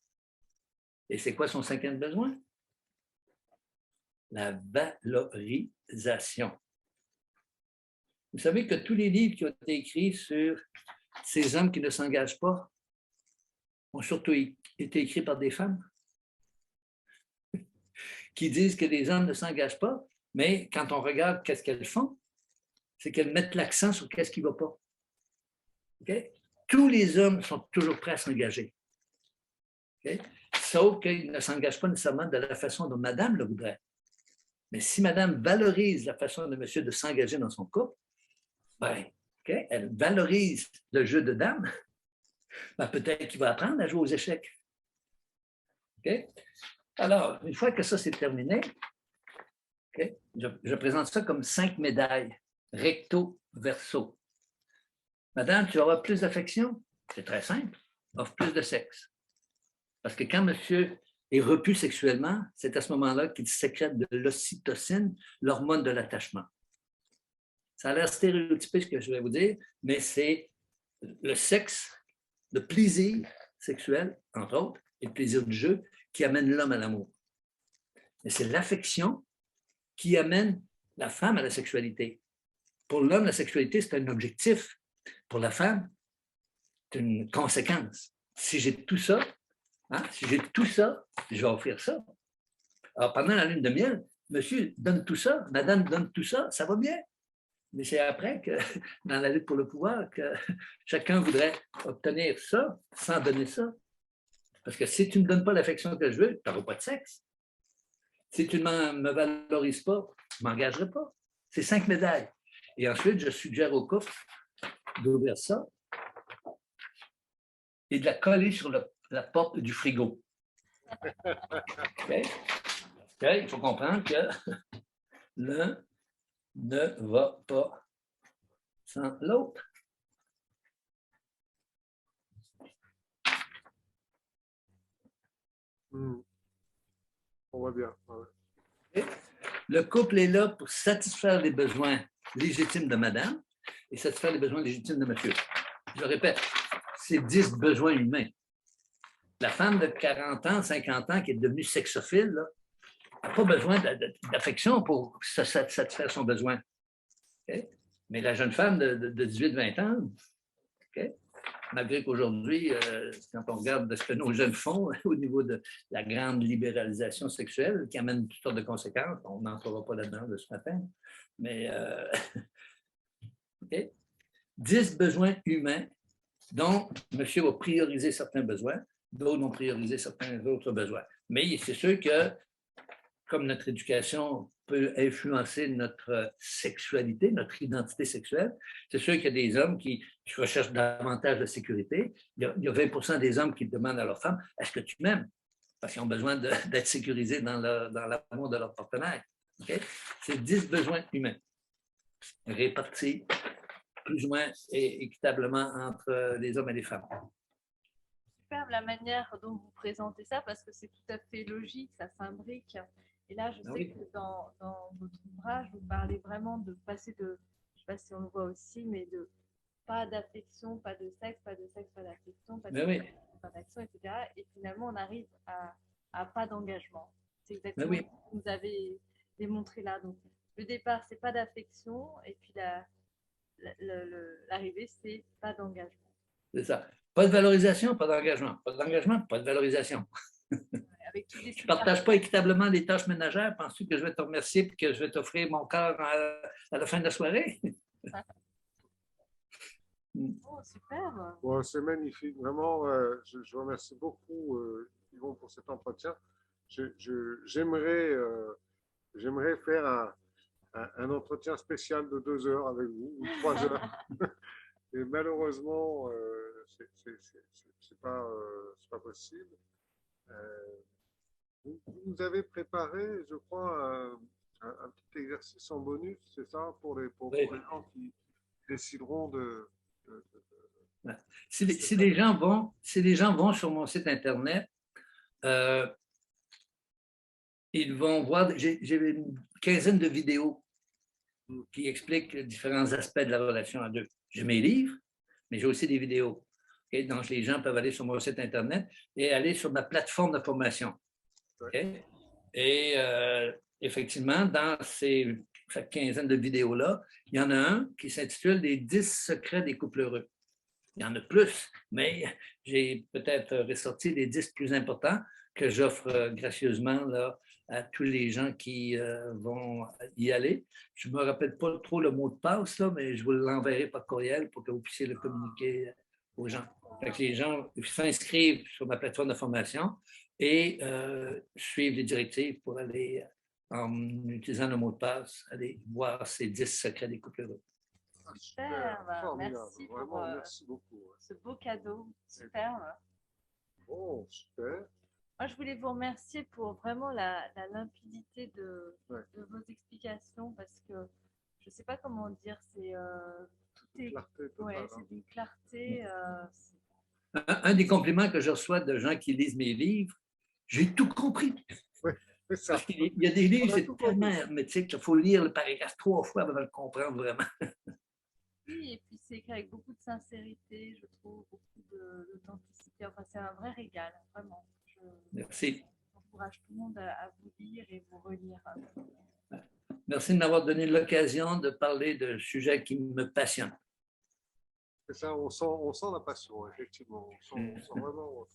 Et c'est quoi son cinquième besoin? La valorisation. Vous savez que tous les livres qui ont été écrits sur ces hommes qui ne s'engagent pas ont surtout été écrits par des femmes qui disent que les hommes ne s'engagent pas, mais quand on regarde qu'est-ce qu'elles font, c'est qu'elles mettent l'accent sur qu'est-ce qui ne va pas. Okay? Tous les hommes sont toujours prêts à s'engager. Okay? Sauf qu'ils ne s'engagent pas nécessairement de la façon dont madame le voudrait. Mais si madame valorise la façon de monsieur de s'engager dans son couple, ben, okay, elle valorise le jeu de dames, ben, peut-être qu'il va apprendre à jouer aux échecs. Okay? Alors, une fois que ça c'est terminé, okay, je présente ça comme 5 médailles, recto, verso. Madame, tu vas avoir plus d'affection? C'est très simple, offre plus de sexe. Parce que quand monsieur est repu sexuellement, c'est à ce moment-là qu'il sécrète de l'ocytocine, l'hormone de l'attachement. Ça a l'air stéréotypé ce que je vais vous dire, mais c'est le sexe, le plaisir sexuel, entre autres, et le plaisir du jeu qui amène l'homme à l'amour. Mais c'est l'affection qui amène la femme à la sexualité. Pour l'homme, la sexualité, c'est un objectif. Pour la femme, c'est une conséquence. Si j'ai tout ça, je vais offrir ça. Alors, pendant la lune de miel, monsieur donne tout ça, madame donne tout ça, ça va bien. Mais c'est après que, dans la lutte pour le pouvoir, que chacun voudrait obtenir ça sans donner ça. Parce que si tu ne me donnes pas l'affection que je veux, tu n'auras pas de sexe. Si tu ne me valorises pas, je ne m'engagerai pas. C'est 5 médailles. Et ensuite, je suggère au couple d'ouvrir ça et de la coller sur la porte du frigo. Okay? Okay? Il faut comprendre que l'un ne va pas sans l'autre. On voit bien. Ouais. Okay? Le couple est là pour satisfaire les besoins légitimes de madame et satisfaire les besoins légitimes de monsieur. Je répète, c'est 10 besoins humains. La femme de 40 ans, 50 ans qui est devenue sexophile, n'a pas besoin d'affection pour satisfaire son besoin. Okay? Mais la jeune femme de 18-20 ans, okay? Malgré qu'aujourd'hui, quand on regarde ce que nos jeunes font au niveau de la grande libéralisation sexuelle qui amène toutes sortes de conséquences, on n'entrera pas là-dedans de ce matin, mais okay? 10 besoins humains dont monsieur va prioriser certains besoins, d'autres vont prioriser certains autres besoins. Mais c'est sûr que, comme notre éducation peut influencer notre sexualité, notre identité sexuelle, c'est sûr qu'il y a des hommes qui recherchent davantage de sécurité. Il y a 20% des hommes qui demandent à leur femme « Est-ce que tu m'aimes? » Parce qu'ils ont besoin d'être sécurisés dans l'amour de leur partenaire. Okay? C'est 10 besoins humains répartis plus ou moins équitablement entre les hommes et les femmes. Super la manière dont vous présentez ça, parce que c'est tout à fait logique, ça s'imbrique. Et là, je sais que dans votre ouvrage, vous parlez vraiment de passer de, je ne sais pas si on le voit aussi, mais de pas d'affection, pas de sexe, pas de sexe, pas d'affection, pas d'action, etc. Et finalement, on arrive à pas d'engagement. C'est exactement oui. ce que vous avez démontré là. Donc, le départ, c'est pas d'affection, et puis l'arrivée, c'est pas d'engagement. C'est ça. Pas de valorisation, pas d'engagement. Pas d'engagement, pas de valorisation. Avec tous les Je ne partage pas équitablement les tâches ménagères. Penses-tu que je vais te remercier et que je vais t'offrir mon cœur à la fin de la soirée? Oh, super. Bon, c'est magnifique. Vraiment, je remercie beaucoup Yvon pour cet entretien. J'aimerais faire un entretien spécial de 2 heures avec vous, ou 3 heures. Et malheureusement, c'est pas possible. Vous nous avez préparé, je crois, un petit exercice en bonus, c'est ça, pour les gens qui décideront de Si les gens vont sur mon site Internet, ils vont voir, j'ai une quinzaine de vidéos qui expliquent les différents aspects de la relation à deux. J'ai mes livres, mais j'ai aussi des vidéos. Okay? Donc, les gens peuvent aller sur mon site Internet et aller sur ma plateforme de formation. Okay? Et effectivement, dans cette quinzaine de vidéos-là, il y en a un qui s'intitule « Les 10 secrets des couples heureux ». Il y en a plus, mais j'ai peut-être ressorti les 10 plus importants que j'offre gracieusement là, à tous les gens qui vont y aller. Je ne me rappelle pas trop le mot de passe, là, mais je vous l'enverrai par courriel pour que vous puissiez le communiquer aux gens. Fait que les gens s'inscrivent sur ma plateforme de formation et suivent les directives pour aller, en utilisant le mot de passe, aller voir ces 10 secrets des couples heureux. Super, merci Vraiment, pour merci beaucoup. ce beau cadeau. Super. Bon, super. Moi, je voulais vous remercier pour vraiment la limpidité de vos explications, parce que je ne sais pas comment dire, c'est tout est c'est d'une clarté. Un des compliments que je reçois de gens qui lisent mes livres, j'ai tout compris. Oui, c'est ça. Parce qu'il y a des livres, c'est tellement hermétique qu'il faut lire le paragraphe 3 fois avant de le comprendre vraiment. Oui, et puis c'est écrit avec beaucoup de sincérité, je trouve, beaucoup d'authenticité. Enfin, c'est un vrai régal, vraiment. Merci. J'encourage tout le monde à vous lire et vous relire. Merci de m'avoir donné l'occasion de parler de sujets qui me passionnent. C'est ça, on sent la passion, effectivement. On sent vraiment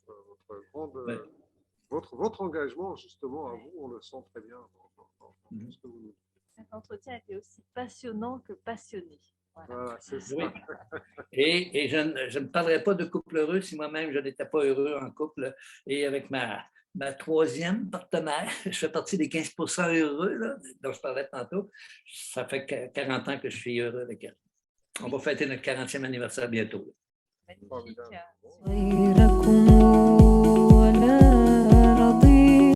votre engagement, justement, à vous, on le sent très bien dans ce que vous nous dites. Cet entretien était aussi passionnant que passionné. Voilà, c'est ça. Oui. Et je ne parlerai pas de couple heureux si moi-même je n'étais pas heureux en couple. Et avec ma troisième partenaire, je fais partie des 15% heureux là, dont je parlais tantôt. Ça fait 40 ans que je suis heureux avec elle. On va fêter notre 40e anniversaire bientôt. Magnifique.